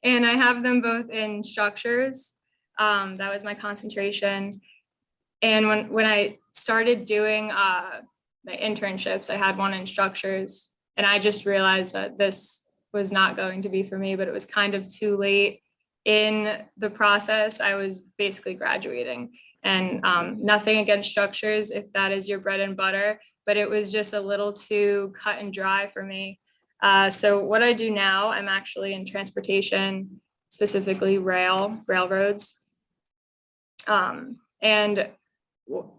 And I have them both in structures. That was my concentration. And when I started doing my internships, I had one in structures, and I just realized that this was not going to be for me, but it was kind of too late in the process. I was basically graduating, and nothing against structures if that is your bread and butter, but it was just a little too cut and dry for me. So what I do now, I'm actually in transportation, specifically railroads. And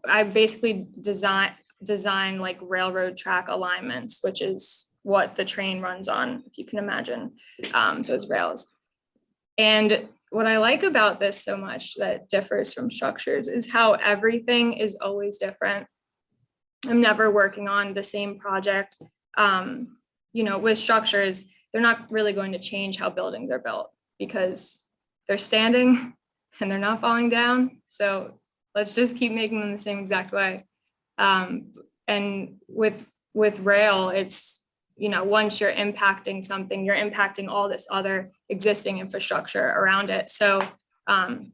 I basically design like railroad track alignments, which is what the train runs on, if you can imagine those rails. And what I like about this so much that differs from structures is how everything is always different. I'm never working on the same project. With structures, they're not really going to change how buildings are built because they're standing and they're not falling down. So let's just keep making them the same exact way. And with rail, it's, once you're impacting something, you're impacting all this other existing infrastructure around it. So, and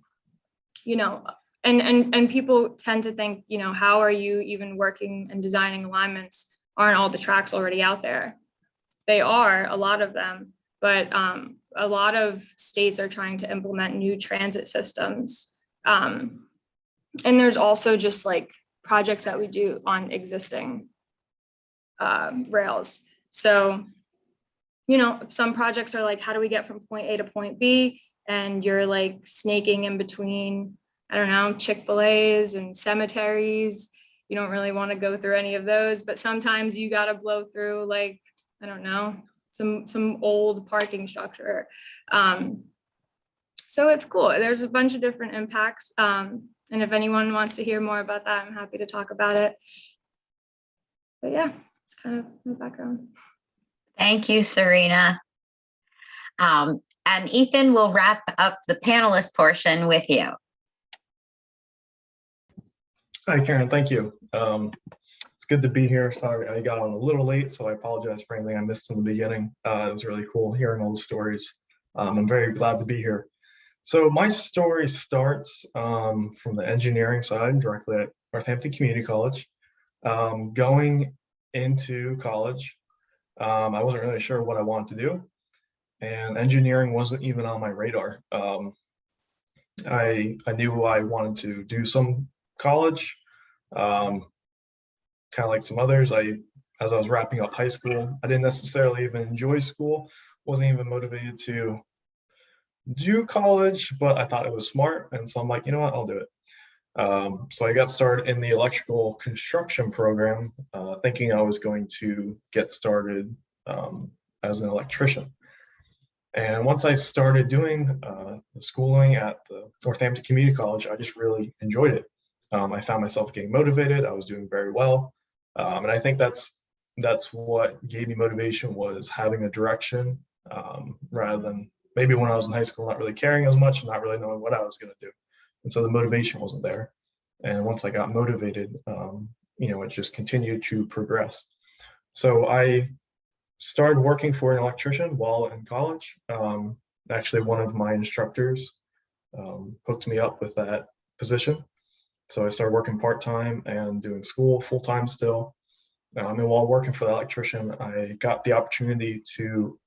people tend to think, how are you even working and designing alignments? Aren't all the tracks already out there? They are, a lot of them, but a lot of states are trying to implement new transit systems. And there's also just projects that we do on existing rails. So, some projects are how do we get from point A to point B? And you're snaking in between, I don't know, Chick-fil-A's and cemeteries. You don't really want to go through any of those, but sometimes you got to blow through I don't know, some old parking structure. So it's cool. There's a bunch of different impacts. And And if anyone wants to hear more about that, I'm happy to talk about it. But yeah, it's kind of my background. Thank you, Serena. And Ethan will wrap up the panelist portion with you. Hi, Karen. Thank you. It's good to be here. Sorry, I got on a little late, so I apologize for anything I missed in the beginning. It was really cool hearing all the stories. I'm very glad to be here. So my story starts from the engineering side, directly at Northampton Community College. Going into college, I wasn't really sure what I wanted to do, and engineering wasn't even on my radar. I knew I wanted to do some college, kind of like some others. As I was wrapping up high school, I didn't necessarily even enjoy school, wasn't even motivated to do college, but I thought it was smart. And so I'm like, you know what, I'll do it. So I got started in the electrical construction program, thinking I was going to get started as an electrician. And once I started doing the schooling at the Northampton Community College, I just really enjoyed it. I found myself getting motivated. I was doing very well. And I think that's what gave me motivation, was having a direction, rather than maybe when I was in high school, not really caring as much and not really knowing what I was going to do. And so the motivation wasn't there. And once I got motivated, it just continued to progress. So I started working for an electrician while in college. Actually, one of my instructors hooked me up with that position. So I started working part-time and doing school full-time still. And while working for the electrician, I got the opportunity to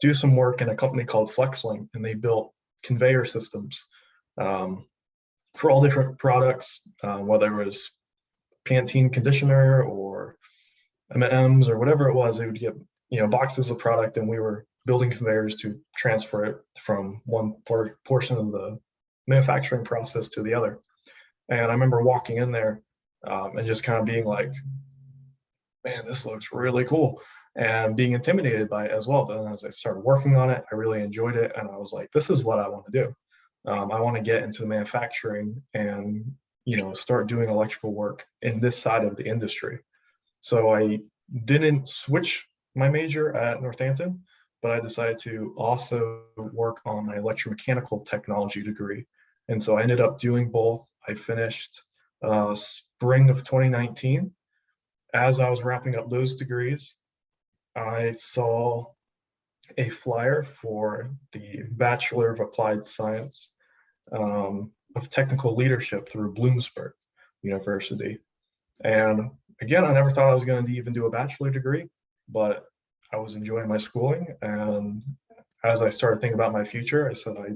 do some work in a company called FlexLink, and they built conveyor systems for all different products, whether it was Pantene conditioner or M&Ms or whatever it was. They would get boxes of product, and we were building conveyors to transfer it from one portion of the manufacturing process to the other. And I remember walking in there and just kind of being like, man, this looks really cool, and being intimidated by it as well. But then as I started working on it, I really enjoyed it, and I was like, this is what I want to do. I want to get into manufacturing and start doing electrical work in this side of the industry. So I didn't switch my major at Northampton, but I decided to also work on my electromechanical technology degree. And so I ended up doing both. I finished spring of 2019. As I was wrapping up those degrees, I saw a flyer for the Bachelor of Applied Science of Technical Leadership through Bloomsburg University. And again, I never thought I was going to even do a bachelor degree, but I was enjoying my schooling. And as I started thinking about my future, I said, I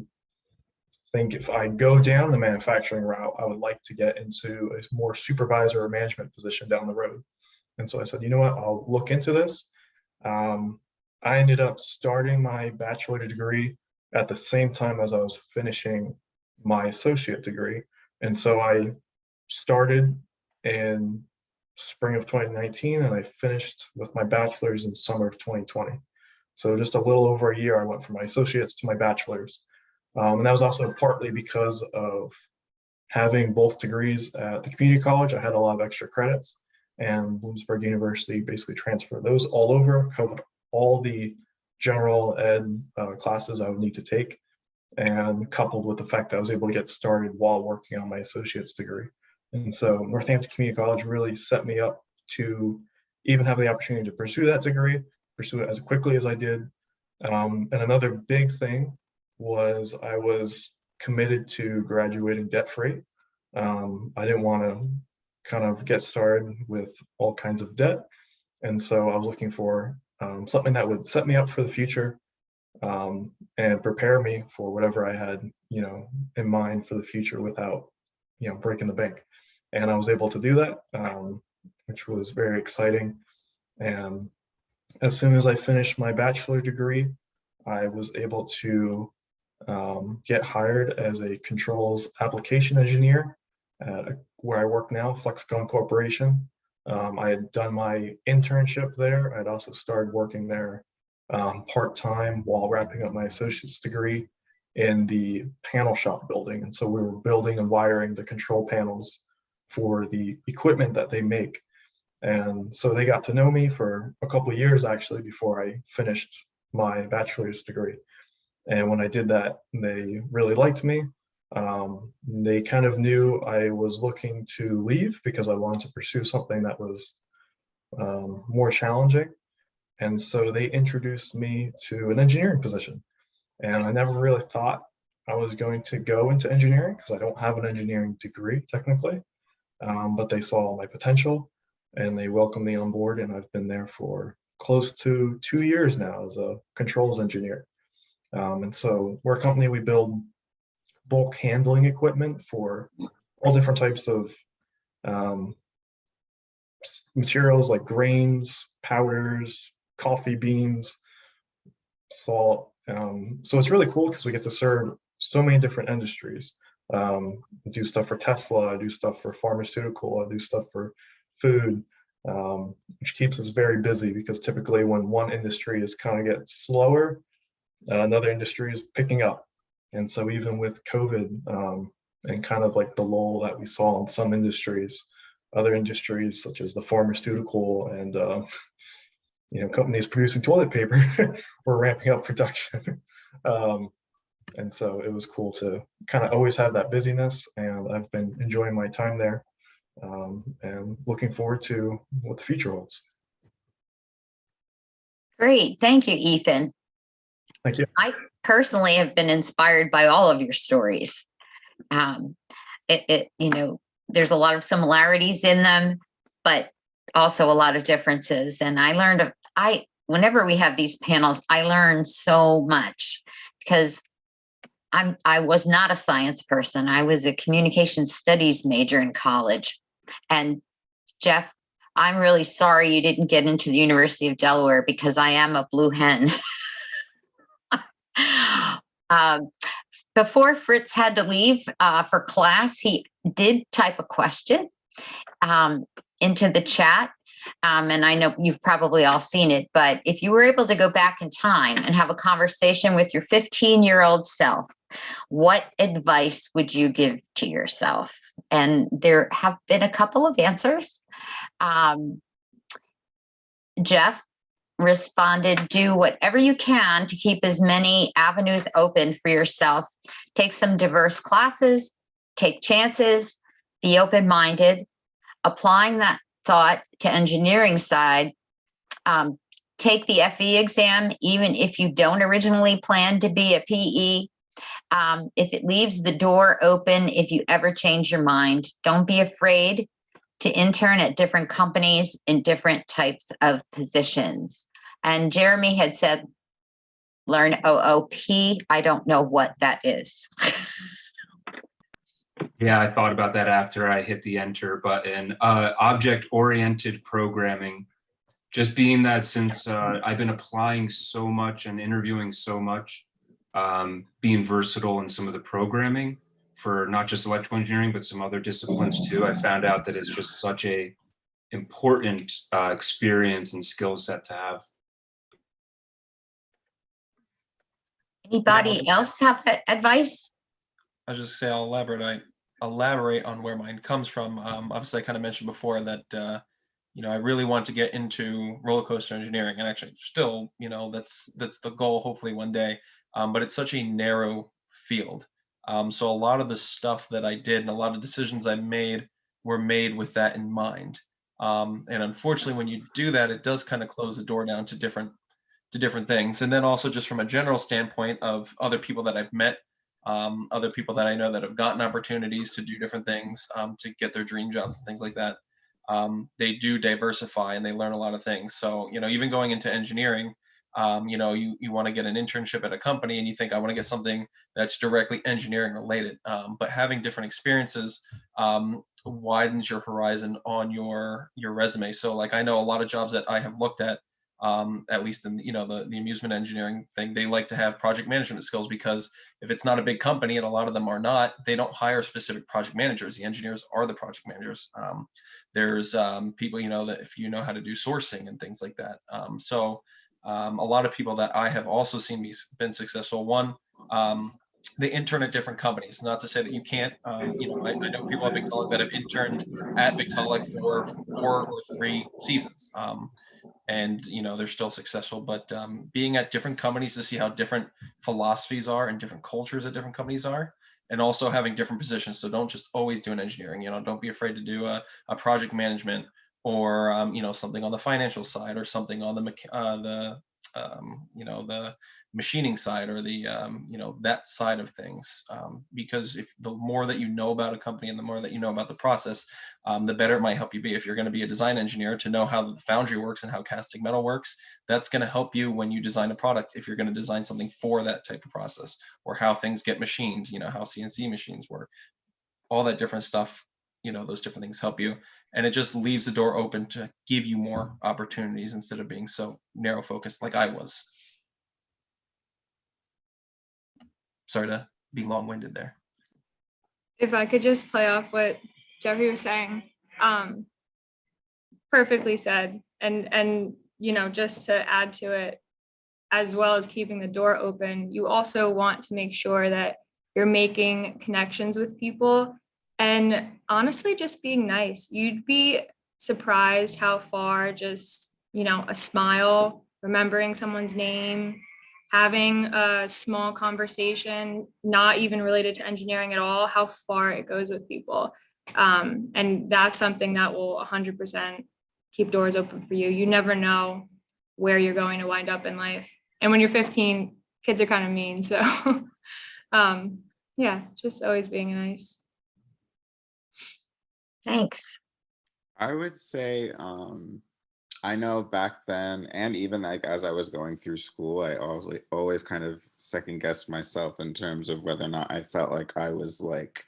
think if I go down the manufacturing route, I would like to get into a more supervisor or management position down the road. And so I said, you know what, I'll look into this. I ended up starting my bachelor degree at the same time as I was finishing my associate degree. And so I started in spring of 2019, and I finished with my bachelor's in summer of 2020. So just a little over a year, I went from my associates to my bachelor's. And that was also partly because of having both degrees at the community college. I had a lot of extra credits, and Bloomsburg University basically transferred those all over, covered all the general ed classes I would need to take, and coupled with the fact that I was able to get started while working on my associate's degree. And so Northampton Community College really set me up to even have the opportunity to pursue that degree, pursue it as quickly as I did. And another big thing was I was committed to graduating debt-free. I didn't want to kind of get started with all kinds of debt. And so I was looking for something that would set me up for the future, and prepare me for whatever I had, in mind for the future without, breaking the bank. And I was able to do that, which was very exciting. And as soon as I finished my bachelor degree, I was able to get hired as a controls application engineer at where I work now, Flexcon Corporation. I had done my internship there. I'd also started working there part-time while wrapping up my associate's degree in the panel shop building. And so we were building and wiring the control panels for the equipment that they make. And so they got to know me for a couple of years actually before I finished my bachelor's degree. And when I did that, they really liked me. They kind of knew I was looking to leave because I wanted to pursue something that was more challenging. And so they introduced me to an engineering position. And I never really thought I was going to go into engineering because I don't have an engineering degree technically, but they saw my potential and they welcomed me on board, and I've been there for close to 2 years now as a controls engineer. And so we're a company, we build bulk handling equipment for all different types of materials like grains, powders, coffee beans, salt. So it's really cool because we get to serve so many different industries. I do stuff for Tesla, I do stuff for pharmaceutical, I do stuff for food, which keeps us very busy because typically when one industry is kind of gets slower, another industry is picking up. And so even with COVID and kind of like the lull that we saw in some industries, other industries such as the pharmaceutical and companies producing toilet paper were ramping up production. And so it was cool to kind of always have that busyness, and I've been enjoying my time there and looking forward to what the future holds. Great. Thank you, Ethan. Thank you. I personally have been inspired by all of your stories. There's a lot of similarities in them, but also a lot of differences. And whenever we have these panels, I learn so much because I was not a science person. I was a communication studies major in college. And Jeff, I'm really sorry you didn't get into the University of Delaware because I am a blue hen. Before Fritz had to leave for class, he did type a question into the chat. And I know you've probably all seen it, but if you were able to go back in time and have a conversation with your 15-year-old self, what advice would you give to yourself? And there have been a couple of answers. Jeff responded, do whatever you can to keep as many avenues open for yourself. Take some diverse classes, take chances, be open-minded. Applying that thought to engineering side, take the FE exam, even if you don't originally plan to be a PE. If it leaves the door open, if you ever change your mind, don't be afraid to intern at different companies in different types of positions. And Jeremy had said, learn OOP. I don't know what that is. Yeah, I thought about that after I hit the enter button. Object-oriented programming, just being that since I've been applying so much and interviewing so much, being versatile in some of the programming for not just electrical engineering, but some other disciplines too. I found out that it's just such a important experience and skill set to have. Anybody else have advice? I was just say I'll elaborate on where mine comes from. Obviously, I kind of mentioned before that I really want to get into roller coaster engineering, and actually, still, that's the goal. Hopefully, one day. But it's such a narrow field. So a lot of the stuff that I did and a lot of decisions I made were made with that in mind. And unfortunately, when you do that, it does kind of close the door down to different things. And then also just from a general standpoint of other people that I've met, other people that I know that have gotten opportunities to do different things, to get their dream jobs and things like that. They do diversify and they learn a lot of things. So, even going into engineering, you want to get an internship at a company and you think, I want to get something that's directly engineering related. But having different experiences widens your horizon on your resume. So like, I know a lot of jobs that I have looked at least in, the amusement engineering thing, they like to have project management skills, because if it's not a big company, and a lot of them are not, they don't hire specific project managers. The engineers are the project managers. There's people, that if you know how to do sourcing and things like that. A lot of people that I have also seen been successful. One, they intern at different companies. Not to say that you can't. You know, I know people at Victaulic that have interned at Victaulic for 4 or 3 seasons, and you know they're still successful. But being at different companies to see how different philosophies are and different cultures at different companies are, and also having different positions. So don't just always do an engineering. You know, don't be afraid to do a project management, or you know, something on the financial side, or something on the you know, the machining side, or the you know, that side of things, because if the more that you know about a company and the more that you know about the process, the better it might help you be. If you're going to be a design engineer, to know how the foundry works and how casting metal works, that's going to help you when you design a product, if you're going to design something for that type of process, or how things get machined, you know, how CNC machines work, all that different stuff. You know, those different things help you, and it just leaves the door open to give you more opportunities instead of being so narrow focused like I was. Sorry to be long-winded there. If I could just play off what Jeffrey was saying, perfectly said. And you know, just to add to it, as well as keeping the door open, you also want to make sure that you're making connections with people, and honestly, just being nice. You'd be surprised how far just, you know, a smile, remembering someone's name, having a small conversation, not even related to engineering at all, how far it goes with people. And that's something that will 100% keep doors open for you. You never know where you're going to wind up in life. And when you're 15, kids are kind of mean. So yeah, just always being nice. Thanks. I would say, I know back then, and even like as I was going through school, I always kind of second guessed myself in terms of whether or not I felt like I was like,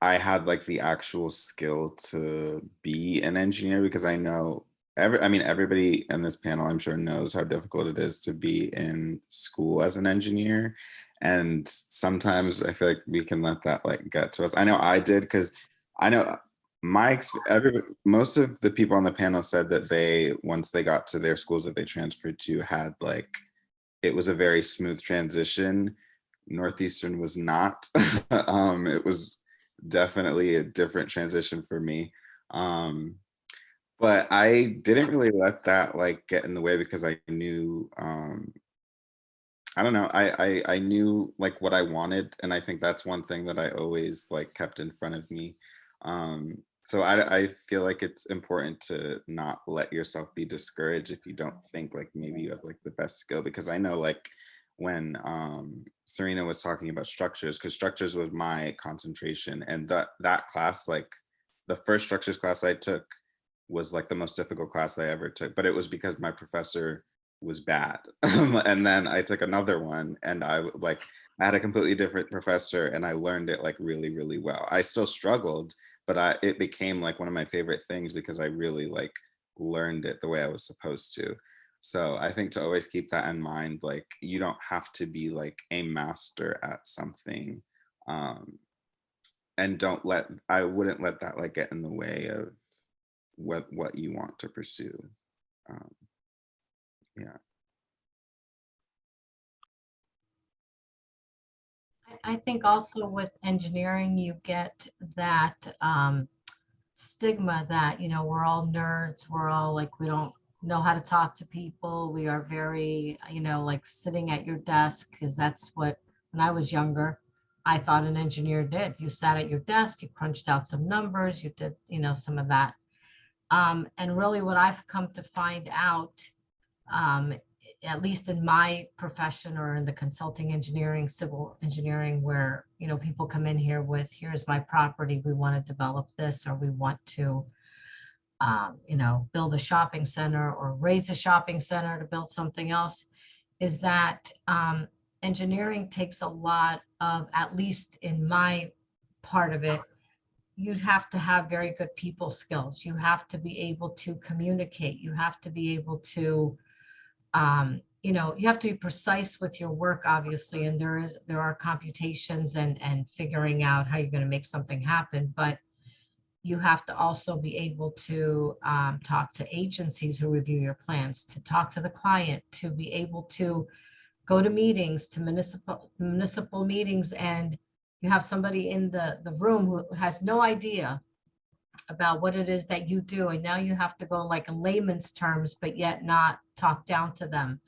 I had like the actual skill to be an engineer, because I know everybody in this panel, I'm sure, knows how difficult it is to be in school as an engineer. And sometimes I feel like we can let that like get to us. I know I did, because I know most of the people on the panel said that they, once they got to their schools that they transferred to, had like, it was a very smooth transition. Northeastern was not. It was definitely a different transition for me. But I didn't really let that like get in the way, because I knew, I don't know, I knew like what I wanted. And I think that's one thing that I always like kept in front of me. So I feel like it's important to not let yourself be discouraged if you don't think like maybe you have like the best skill, because I know like when Serena was talking about structures, because structures was my concentration, and that class, like the first structures class I took was like the most difficult class I ever took, but it was because my professor was bad. And then I took another one, and I had a completely different professor, and I learned it like really, really well. I still struggled, but it became like one of my favorite things, because I really like learned it the way I was supposed to. So I think to always keep that in mind, like you don't have to be like a master at something, and I wouldn't let that like get in the way of what you want to pursue. Yeah. I think also with engineering, you get that stigma that, you know, we're all nerds, we're all like, we don't know how to talk to people. We are very, you know, like sitting at your desk, because that's what, when I was younger, I thought an engineer did. You sat at your desk, you crunched out some numbers, you did, you know, some of that. And really what I've come to find out, at least in my profession or in the consulting engineering, civil engineering, where, you know, people come in here with, here's my property, we want to develop this, or we want to, you know, build a shopping center or raise a shopping center to build something else, is that engineering takes a lot of, at least in my part of it, you have to have very good people skills. You have to be able to communicate. You have to be able to, you know, you have to be precise with your work, obviously, and there are computations and figuring out how you're going to make something happen. But you have to also be able to talk to agencies who review your plans, to talk to the client, to be able to go to meetings, to municipal meetings, and you have somebody in the room who has no idea about what it is that you do. And now you have to go like in layman's terms, but yet not talk down to them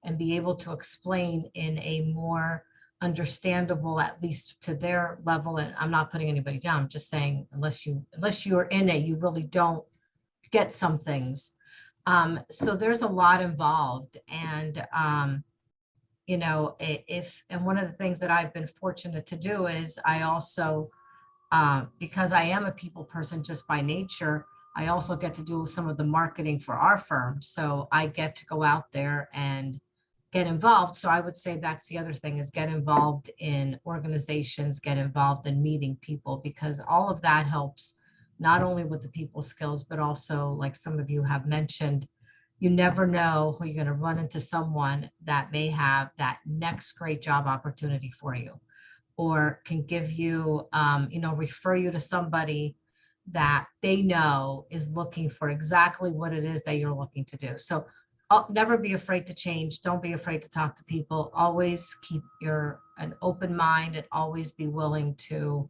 and be able to explain in a more understandable, at least to their level. And I'm not putting anybody down. I'm just saying, unless you are in it, you really don't get some things. So there's a lot involved. And, you know, and one of the things that I've been fortunate to do is I also, because I am a people person just by nature, I also get to do some of the marketing for our firm. So I get to go out there and get involved. So I would say that's the other thing, is get involved in organizations, get involved in meeting people, because all of that helps not only with the people skills, but also, like some of you have mentioned, you never know who you're going to run into, someone that may have that next great job opportunity for you, or can give you, you know, refer you to somebody that they know is looking for exactly what it is that you're looking to do. So never be afraid to change. Don't be afraid to talk to people. Always keep an open mind, and always be willing to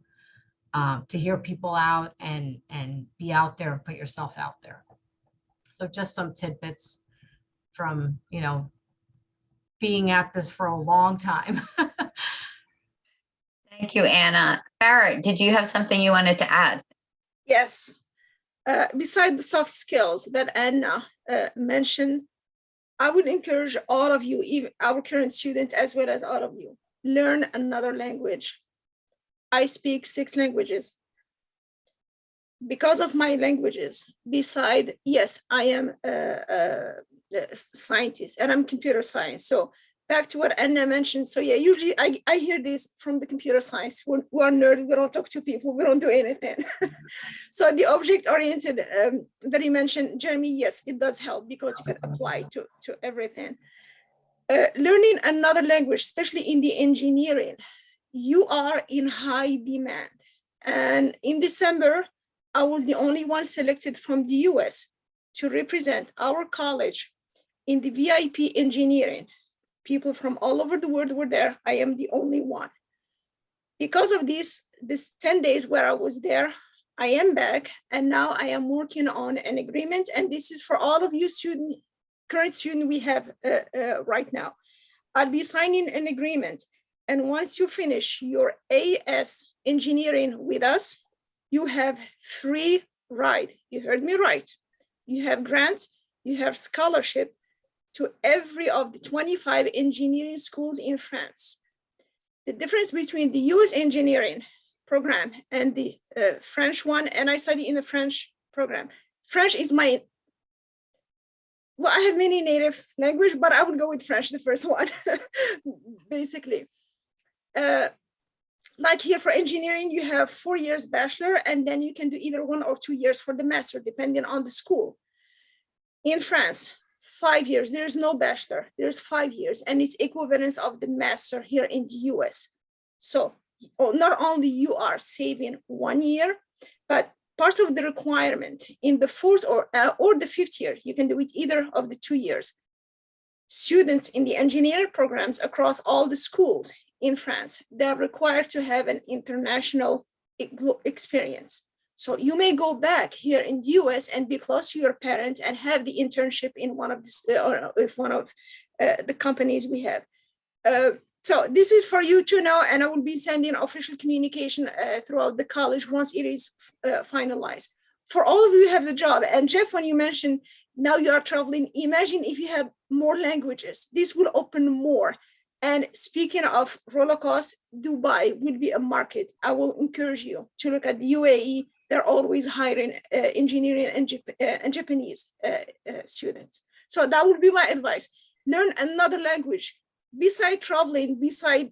hear people out and be out there and put yourself out there. So just some tidbits from, you know, being at this for a long time. Thank you, Anna. Barrett, did you have something you wanted to add? Yes. Beside the soft skills that Anna mentioned, I would encourage all of you, even our current students, as well as all of you, learn another language. I speak 6 languages. Because of my languages, beside, yes, I am a scientist and I'm computer science. So back to what Anna mentioned. So yeah, usually I hear this from the computer science. We're nerds, we don't talk to people, we don't do anything. So the object-oriented that you mentioned, Jeremy, yes, it does help, because you could apply to everything. Learning another language, especially in the engineering, you are in high demand. And in December, I was the only one selected from the US to represent our college in the VIP engineering. People from all over the world were there. I am the only one. Because of this 10 days where I was there, I am back, and now I am working on an agreement. And this is for all of you current student we have right now. I'll be signing an agreement. And once you finish your AS engineering with us, you have free ride. You heard me right. You have grants, you have scholarship to every of the 25 engineering schools in France. The difference between the US engineering program and the French one, and I study in the French program. French is my, well, I have many native language, but I would go with French, the first one, basically. Like here for engineering, you have 4 years bachelor, and then you can do either 1 or 2 years for the master, depending on the school. In France, 5 years, there's no bachelor, there's 5 years, and it's equivalence of the master here in the US. So not only you are saving 1 year, but part of the requirement in the 4th or the 5th year, you can do it either of the 2 years. Students in the engineering programs across all the schools in France, they're required to have an international experience. So you may go back here in the US and be close to your parents and have the internship in one of the companies we have. So this is for you to know, and I will be sending official communication throughout the college once it is finalized. For all of you who have the job, and Jeff, when you mentioned now you are traveling, imagine if you have more languages, this will open more. And speaking of roller costs, Dubai will be a market. I will encourage you to look at the UAE. They're always hiring engineering and Japanese students. So that would be my advice. Learn another language. Beside traveling,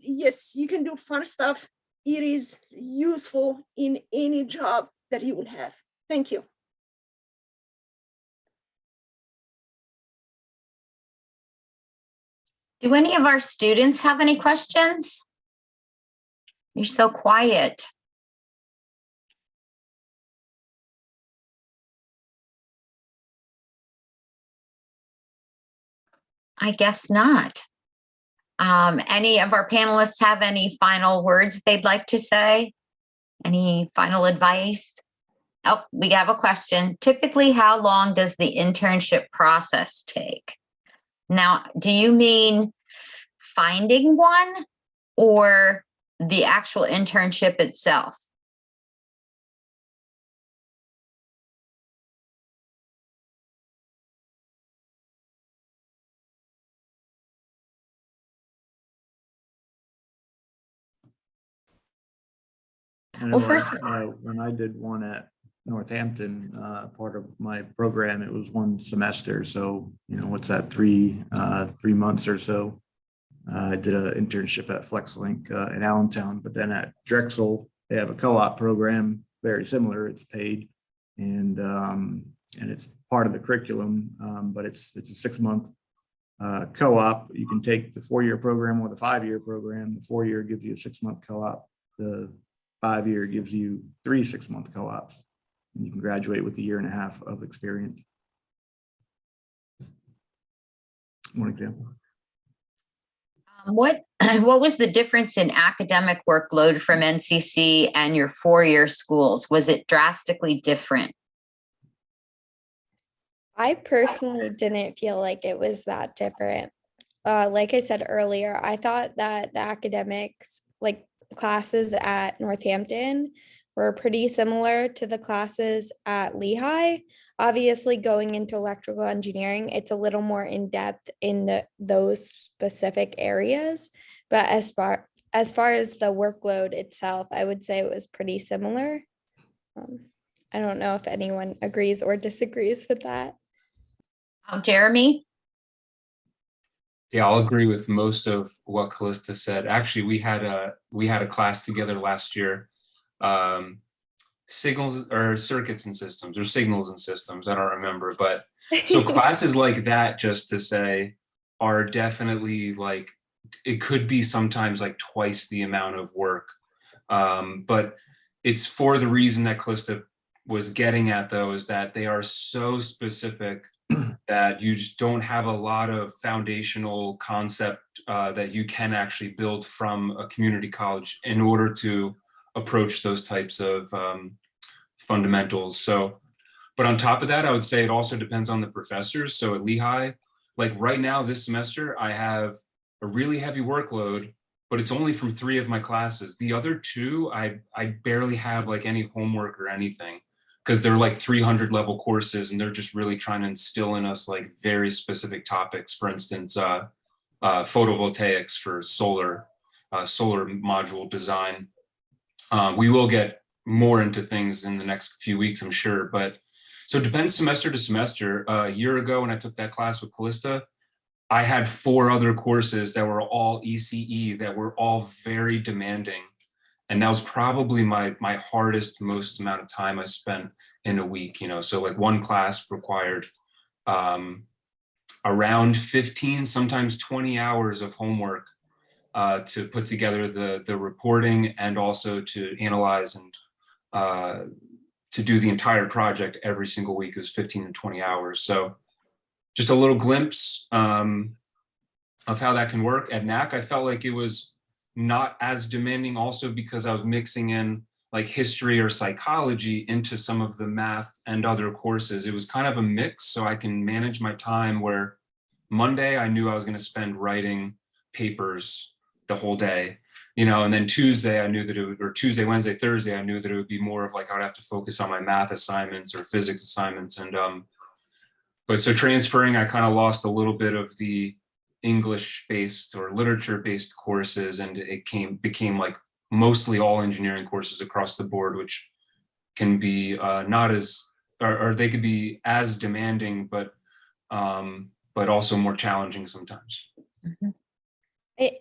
yes, you can do fun stuff. It is useful in any job that you will have. Thank you. Do any of our students have any questions? You're so quiet. I guess not. Any of our panelists have any final words they'd like to say? Any final advice? Oh, we have a question. Typically, how long does the internship process take? Now, do you mean finding one or the actual internship itself? Well, first- when I did one at Northampton, part of my program, it was one semester. So, what's that, 3 months or so. I did an internship at FlexLink in Allentown, but then at Drexel, they have a co-op program, very similar. It's paid and it's part of the curriculum, but it's a 6-month co-op. You can take the 4-year program or the 5-year program. The 4-year gives you a 6-month co-op. The 5-year gives you 3 6-month co-ops. And you can graduate with a 1.5 years of experience. One example. What was the difference in academic workload from NCC and your 4-year schools? Was it drastically different? I personally didn't feel like it was that different. Like I said earlier, I thought that the academics, like classes at Northampton, were pretty similar to the classes at Lehigh. Obviously, going into electrical engineering, it's a little more in depth in those specific areas. But as far as the workload itself, I would say it was pretty similar. I don't know if anyone agrees or disagrees with that. Jeremy? Yeah, I'll agree with most of what Callista said. Actually, we had a class together last year, signals or circuits and systems, or signals and systems, I don't remember. But so classes like that, just to say, are definitely like, it could be sometimes like twice the amount of work. But it's for the reason that Callista was getting at, though, is that they are so specific that you just don't have a lot of foundational concept that you can actually build from a community college in order to approach those types of fundamentals. So, but on top of that, I would say it also depends on the professors. So at Lehigh, like right now this semester, I have a really heavy workload, but it's only from 3 of my classes. The other 2, I barely have like any homework or anything, because they're like 300 level courses and they're just really trying to instill in us like very specific topics. For instance, photovoltaics for solar module design. We will get more into things in the next few weeks, I'm sure. But so it depends semester to semester. A year ago when I took that class with Callista, I had 4 other courses that were all ECE that were all very demanding. And that was probably my hardest, most amount of time I spent in a week, So like one class required around 15, sometimes 20 hours of homework to put together the reporting and also to analyze and to do the entire project every single week. It was 15 and 20 hours. So just a little glimpse of how that can work. At NAC, I felt like it was not as demanding, also because I was mixing in like history or psychology into some of the math and other courses. It was kind of a mix, so I can manage my time, where Monday I knew I was going to spend writing papers the whole day, and then Tuesday I knew that it would, or Tuesday, Wednesday, Thursday, I knew that it would be more of like I would have to focus on my math assignments or physics assignments. And but so transferring, I kind of lost a little bit of the English-based or literature-based courses, and it became like mostly all engineering courses across the board, which can be not as, or they could be as demanding, but also more challenging sometimes. Mm-hmm.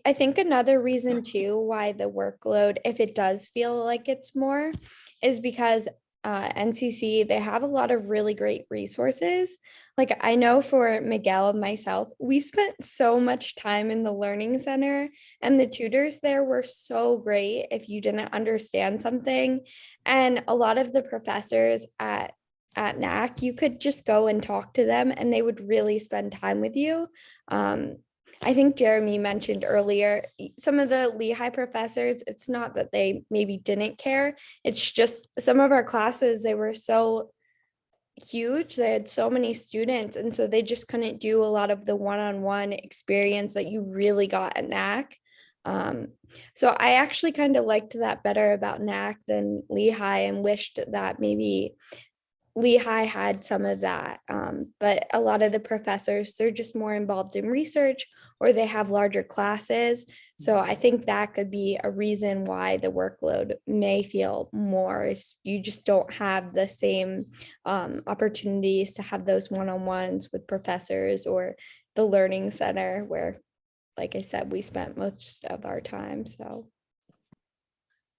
I think another reason too why the workload, if it does feel like it's more, is because NCC, they have a lot of really great resources. Like I know for Miguel and myself, we spent so much time in the learning center, and the tutors there were so great if you didn't understand something. And a lot of the professors at NAC, you could just go and talk to them and they would really spend time with you. I think Jeremy mentioned earlier, some of the Lehigh professors, it's not that they maybe didn't care. It's just some of our classes, they were so huge. They had so many students. And so they just couldn't do a lot of the one-on-one experience that you really got at NAC. So I actually kind of liked that better about NAC than Lehigh and wished that maybe Lehigh had some of that, but a lot of the professors, they're just more involved in research or they have larger classes. So I think that could be a reason why the workload may feel more is you just don't have the same opportunities to have those one-on-ones with professors or the learning center where, like I said, we spent most of our time. So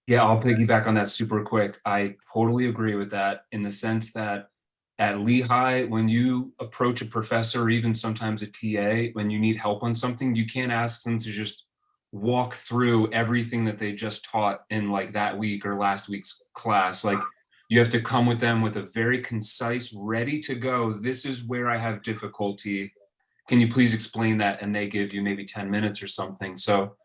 Yeah, I'll piggyback on that super quick. I totally agree with that in the sense that at Lehigh, when you approach a professor or even sometimes a TA, when you need help on something, you can't ask them to just walk through everything that they just taught in like that week or last week's class. Like you have to come with them with a very concise, ready to go. This is where I have difficulty. Can you please explain that? And they give you maybe 10 minutes or something. So,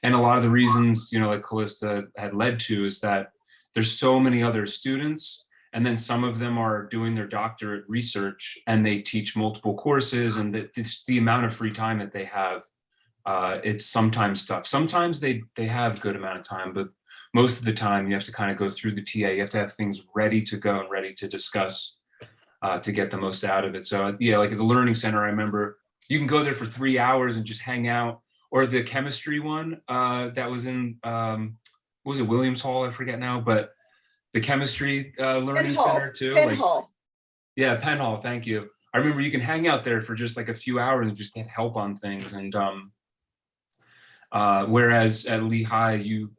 and a lot of the reasons, you know, like Callista had led to is that there's so many other students, and then some of them are doing their doctorate research and they teach multiple courses, and it's the amount of free time that they have. It's sometimes tough. Sometimes they have a good amount of time, but most of the time you have to kind of go through the TA. You have to have things ready to go and ready to discuss to get the most out of it. So yeah, like at the Learning Center, I remember you can go there for 3 hours and just hang out. Or the chemistry one that was in, what was it, Williams Hall? I forget now, but the chemistry learning center too. Penn Like, Hall. yeah, Penn Hall, thank you. I remember you can hang out there for just like a few hours and just get help on things. And whereas at Lehigh, you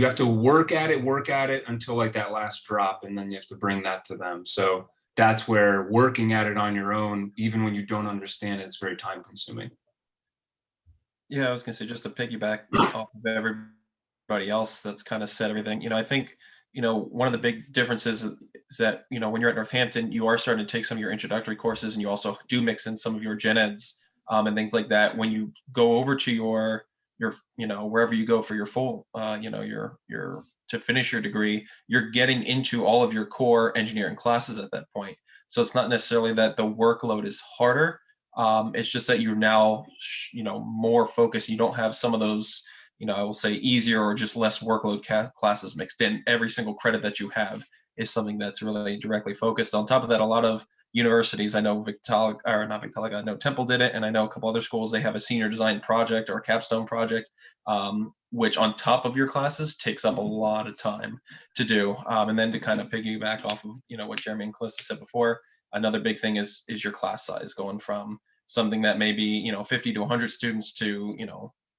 have to work at it until like that last drop, and then you have to bring that to them. So that's where working at it on your own, even when you don't understand it, it's very time consuming. Yeah, I was gonna say, just to piggyback off of everybody else that's kind of said everything, I think, one of the big differences is that, when you're at Northampton, you are starting to take some of your introductory courses, and you also do mix in some of your gen eds and things like that. When you go over to your wherever you go for your full, your to finish your degree, you're getting into all of your core engineering classes at that point. So it's not necessarily that the workload is harder. It's just that you're now, more focused. You don't have some of those, I will say easier or just less workload classes mixed in. Every single credit that you have is something that's really directly focused. On top of that, a lot of universities, I know I know Temple did it, and I know a couple other schools, they have a senior design project or a capstone project, which on top of your classes takes up a lot of time to do. And then to kind of piggyback off of, what Jeremy and Calista said before, another big thing is your class size, going from something that may be 50 to 100 students to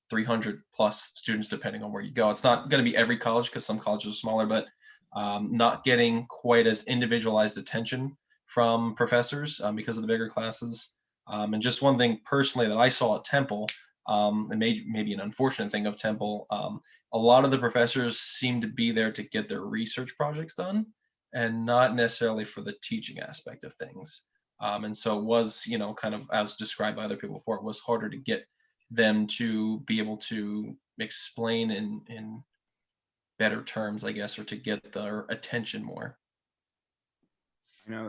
300 plus students, depending on where you go. It's not going to be every college, because some colleges are smaller, but not getting quite as individualized attention from professors because of the bigger classes. And just one thing personally that I saw at Temple, and maybe an unfortunate thing of Temple, a lot of the professors seem to be there to get their research projects done, and not necessarily for the teaching aspect of things. And so it was, kind of as described by other people before, it was harder to get them to be able to explain in better terms, I guess, or to get their attention more.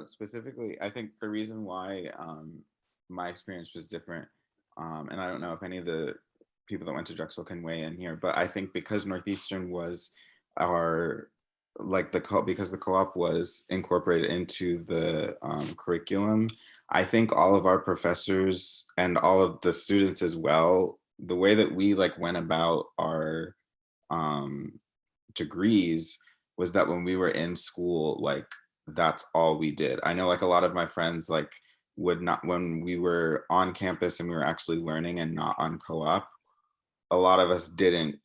Specifically, I think the reason why my experience was different, and I don't know if any of the people that went to Drexel can weigh in here, but I think because Northeastern was because the co-op was incorporated into the curriculum, I think all of our professors and all of the students as well, the way that we went about our degrees was that when we were in school, that's all we did. I know a lot of my friends would not, when we were on campus and we were actually learning and not on co-op, a lot of us didn't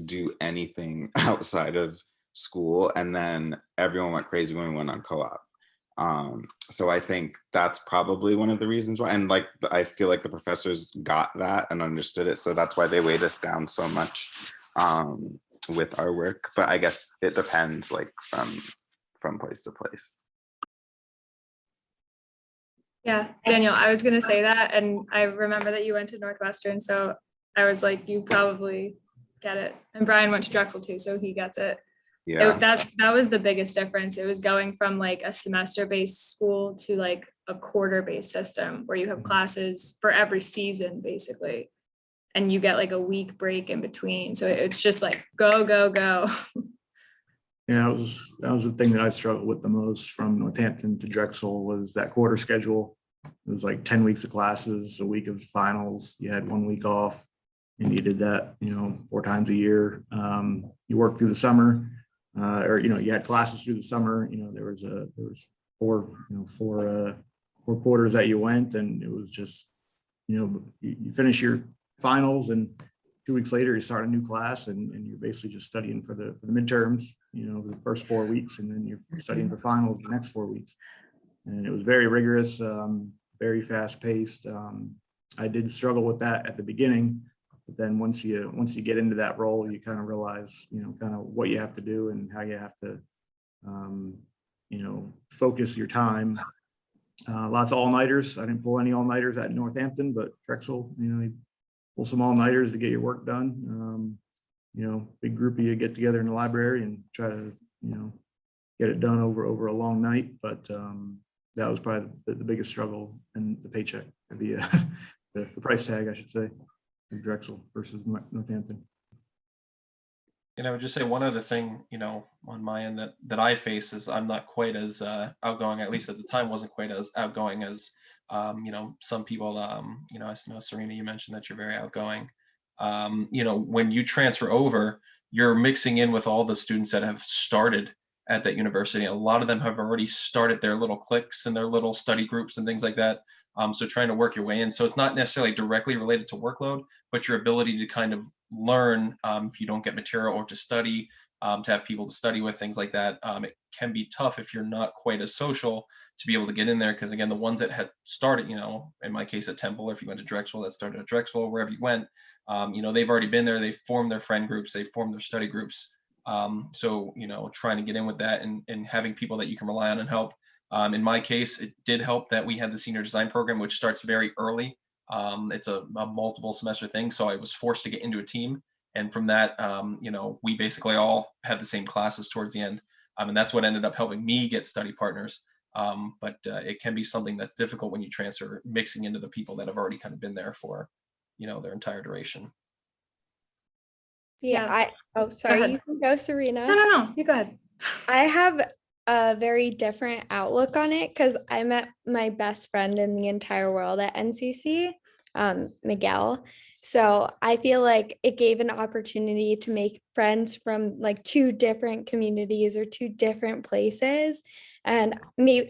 do anything outside of school, and then everyone went crazy when we went on co-op. So I think that's probably one of the reasons why, and I feel like the professors got that and understood it, so that's why they weighed us down so much with our work. But I guess it depends from place to place. Yeah, Daniel, I was gonna say that, and I remember that you went to Northwestern, so I was like, you probably get it. And Brian went to Drexel too, so he gets it. Yeah. That was the biggest difference. It was going from like a semester-based school to like a quarter-based system where you have classes for every season, basically. And you get like a week break in between. So it's just like go, go, go. Yeah, that was the thing that I struggled with the most from Northampton to Drexel was that quarter schedule. It was like 10 weeks of classes, a week of finals. You had 1 week off, and you did that, 4 times a year. You worked through the summer, or you had classes through the summer. There was four quarters that you went, and it was just, you finish your finals, and 2 weeks later you start a new class, and you're basically just studying for the midterms, the first 4 weeks, and then you're studying for finals the next 4 weeks. And it was very rigorous, very fast paced. I did struggle with that at the beginning, but then once you get into that role, you kind of realize, kind of what you have to do and how you have to, focus your time. Lots of all-nighters. I didn't pull any all-nighters at Northampton, but Drexel, you pull some all-nighters to get your work done. Big group of you get together in the library and try to, get it done over a long night. But that was probably the biggest struggle, and the paycheck, the price tag, I should say, of Drexel versus Northampton. And I would just say one other thing, on my end that I face is I'm not quite as outgoing, at least at the time, wasn't quite as outgoing as, some people. I know, Serena, you mentioned that you're very outgoing. When you transfer over, you're mixing in with all the students that have started at that university. A lot of them have already started their little cliques and their little study groups and things like that. So trying to work your way in. So it's not necessarily directly related to workload, but your ability to kind of learn if you don't get material or to study, to have people to study with, things like that. It can be tough if you're not quite as social to be able to get in there. Because again, the ones that had started, in my case at Temple, or if you went to Drexel, that started at Drexel, wherever you went, they've already been there. They've formed their friend groups. They've formed their study groups. So, trying to get in with that and having people that you can rely on and help. In my case, it did help that we had the senior design program, which starts very early. It's a multiple semester thing. So I was forced to get into a team. And from that, we basically all had the same classes towards the end. And that's what ended up helping me get study partners. But it can be something that's difficult when you transfer, mixing into the people that have already kind of been there for, their entire duration. Yeah, Go sorry, ahead. you can go, Serena. No, you go ahead. I have a very different outlook on it because I met my best friend in the entire world at NCC, Miguel. So I feel like it gave an opportunity to make friends from like 2 different communities or 2 different places. And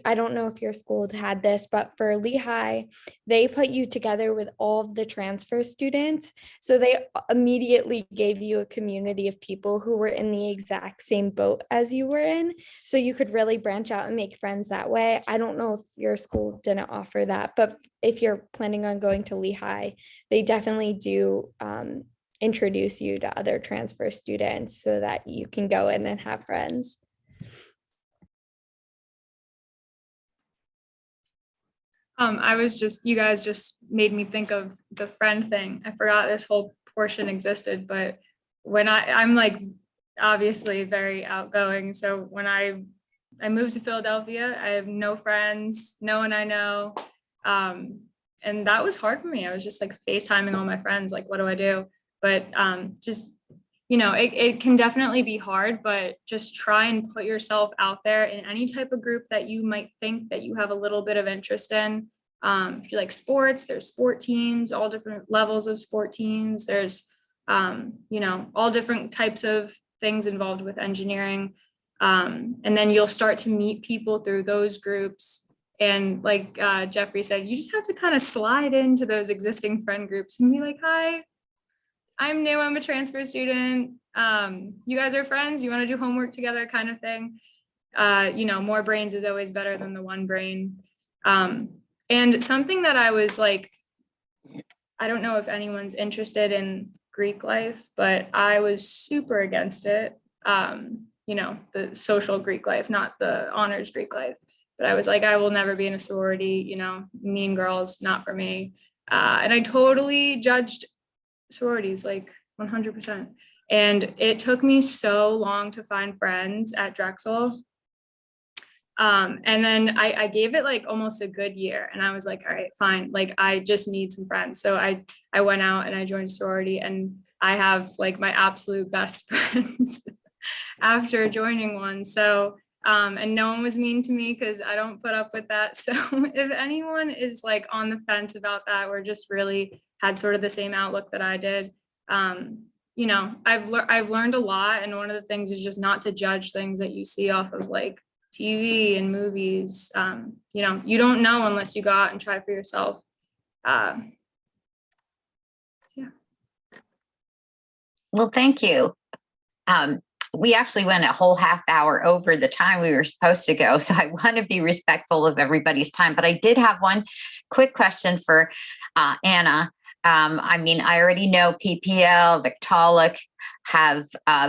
I don't know if your school had this, but for Lehigh, they put you together with all of the transfer students. So they immediately gave you a community of people who were in the exact same boat as you were in. So you could really branch out and make friends that way. I don't know if your school didn't offer that, but if you're planning on going to Lehigh, they definitely do introduce you to other transfer students so that you can go in and have friends. You guys just made me think of the friend thing. I forgot this whole portion existed, but when I'm like obviously very outgoing. So when I moved to Philadelphia, I have no friends, no one I know. And that was hard for me. I was just like FaceTiming all my friends, like, what do I do? But it can definitely be hard, but just try and put yourself out there in any type of group that you might think that you have a little bit of interest in. If you like sports, there's sport teams, all different levels of sport teams. There's, all different types of things involved with engineering. And then you'll start to meet people through those groups. And like Jeffrey said, you just have to kind of slide into those existing friend groups and be like, hi, I'm new, I'm a transfer student. You guys are friends, you want to do homework together kind of thing. More brains is always better than the one brain. And something that I was like, I don't know if anyone's interested in Greek life, but I was super against it. The social Greek life, not the honors Greek life. but I was like, I will never be in a sorority, you know, mean girls, not for me. And I totally judged sororities, like 100%. And it took me so long to find friends at Drexel. And then I gave it like almost a good year, and I was like, all right, fine. Like, I just need some friends. So I went out and I joined a sorority, and I have like my absolute best friends after joining one. So, and no one was mean to me because I don't put up with that. So if anyone is like on the fence about that, or just really had sort of the same outlook that I did, you know, I've learned a lot. And one of the things is just not to judge things that you see off of like TV and movies. You know, you don't know unless you go out and try for yourself. Yeah. Well, thank you. We actually went a whole half hour over the time we were supposed to go, so I want to be respectful of everybody's time. But I did have one quick question for Anna. I mean, I already know PPL, Victaulic have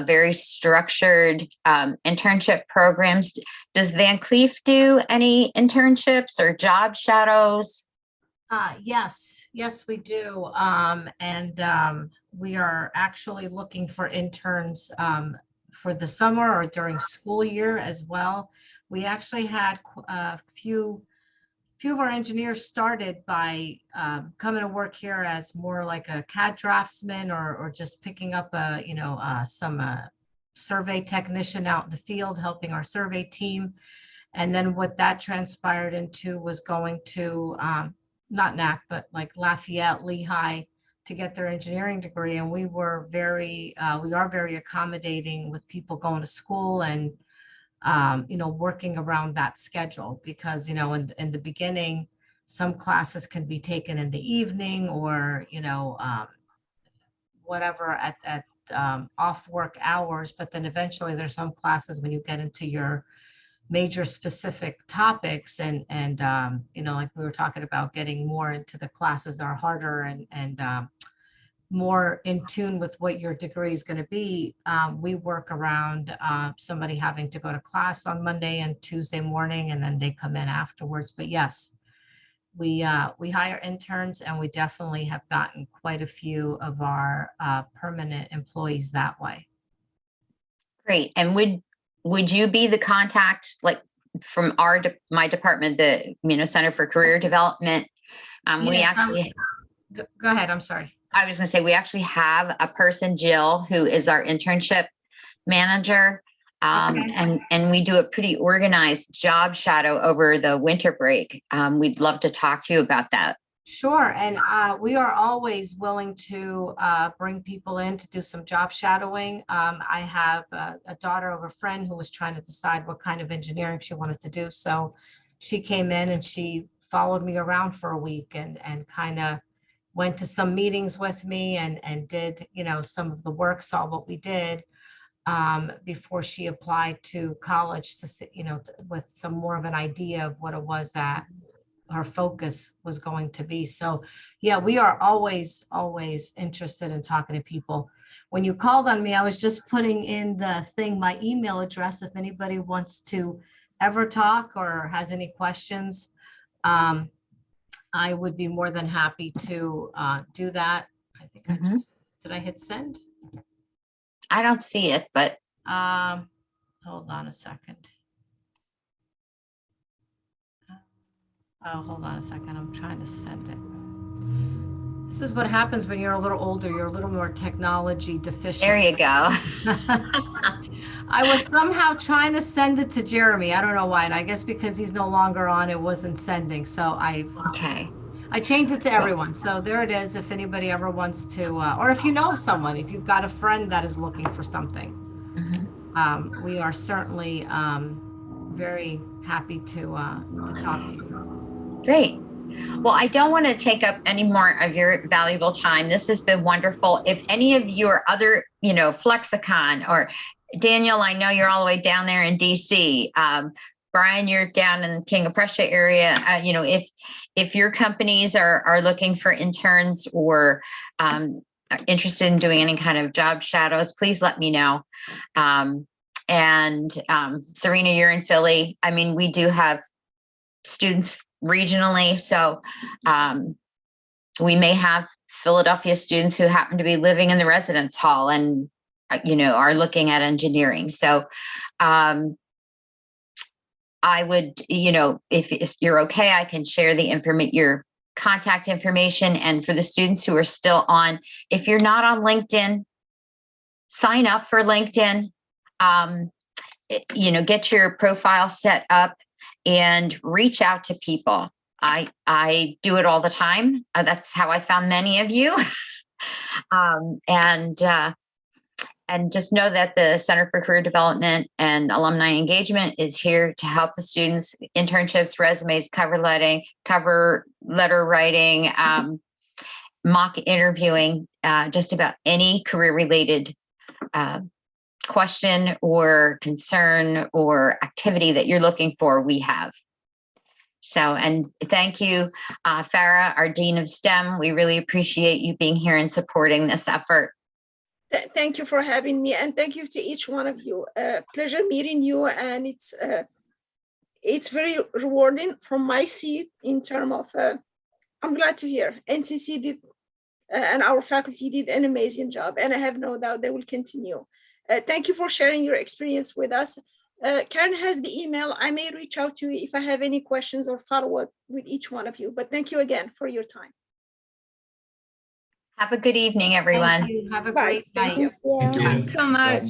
very structured internship programs. Does Van Cleef do any internships or job shadows? Yes, we do. We are actually looking for interns for the summer or during school year as well. We actually had a few of our engineers started by coming to work here as more like a CAD draftsman or just picking up some survey technician out in the field helping our survey team. And then what that transpired into was going to not NAC, but like Lafayette, Lehigh, to get their engineering degree. And we are very accommodating with people going to school and, working around that schedule because, in the beginning, some classes can be taken in the evening or, whatever at off work hours. But then eventually there's some classes when you get into your major specific topics and like we were talking about getting more into the classes that are harder and more in tune with what your degree is going to be. We work around somebody having to go to class on Monday and Tuesday morning, and then they come in afterwards. But yes, we hire interns, and we definitely have gotten quite a few of our permanent employees that way. Great. And would you be the contact, like from my department, the Center for Career Development? We Yes, actually go ahead. I'm sorry. I was going to say, we actually have a person, Jill, who is our internship manager. Okay. And we do a pretty organized job shadow over the winter break. We'd love to talk to you about that. Sure. And we are always willing to bring people in to do some job shadowing. I have a daughter of a friend who was trying to decide what kind of engineering she wanted to do. So she came in and she followed me around for a week and kind of went to some meetings with me and did, some of the work, saw what we did before she applied to college to, with some more of an idea of what it was that her focus was going to be. So yeah, we are always interested in talking to people. When you called on me, I was just putting in the thing, my email address, if anybody wants to ever talk or has any questions. I would be more than happy to do that. I think did I hit send? I don't see it, but hold on a second. Oh, hold on a second. I'm trying to send it. This is what happens when you're a little older. You're a little more technology deficient. There you go. I was somehow trying to send it to Jeremy. I don't know why. And I guess because he's no longer on, it wasn't sending. So I changed it to everyone. So there it is. If anybody ever wants to, or if you know someone, if you've got a friend that is looking for something, we are certainly very happy to talk to you. Great. Well, I don't want to take up any more of your valuable time. This has been wonderful. If any of your other, Flexicon or Daniel, I know you're all the way down there in DC. Brian, you're down in the King of Prussia area. If your companies are looking for interns or interested in doing any kind of job shadows, please let me know. And Serena, you're in Philly. I mean, we do have students regionally. So we may have Philadelphia students who happen to be living in the residence hall and, are looking at engineering. So I would, if you're okay, I can share your contact information. And for the students who are still on, if you're not on LinkedIn, sign up for LinkedIn, get your profile set up and reach out to people. I do it all the time. That's how I found many of you. And just know that the Center for Career Development and Alumni Engagement is here to help the students, internships, resumes, cover letter writing, mock interviewing, just about any career-related question or concern or activity that you're looking for, we have. So, and thank you, Farah, our Dean of STEM. We really appreciate you being here and supporting this effort. Thank you for having me, and thank you to each one of you. Pleasure meeting you, and it's very rewarding from my seat in terms of, I'm glad to hear NCC did, and our faculty did an amazing job, and I have no doubt they will continue. Thank you for sharing your experience with us. Karen has the email. I may reach out to you if I have any questions or follow up with each one of you, but thank you again for your time. Have a good evening, everyone. Thank you. Have a Bye. great Thank night. you. Thanks so much.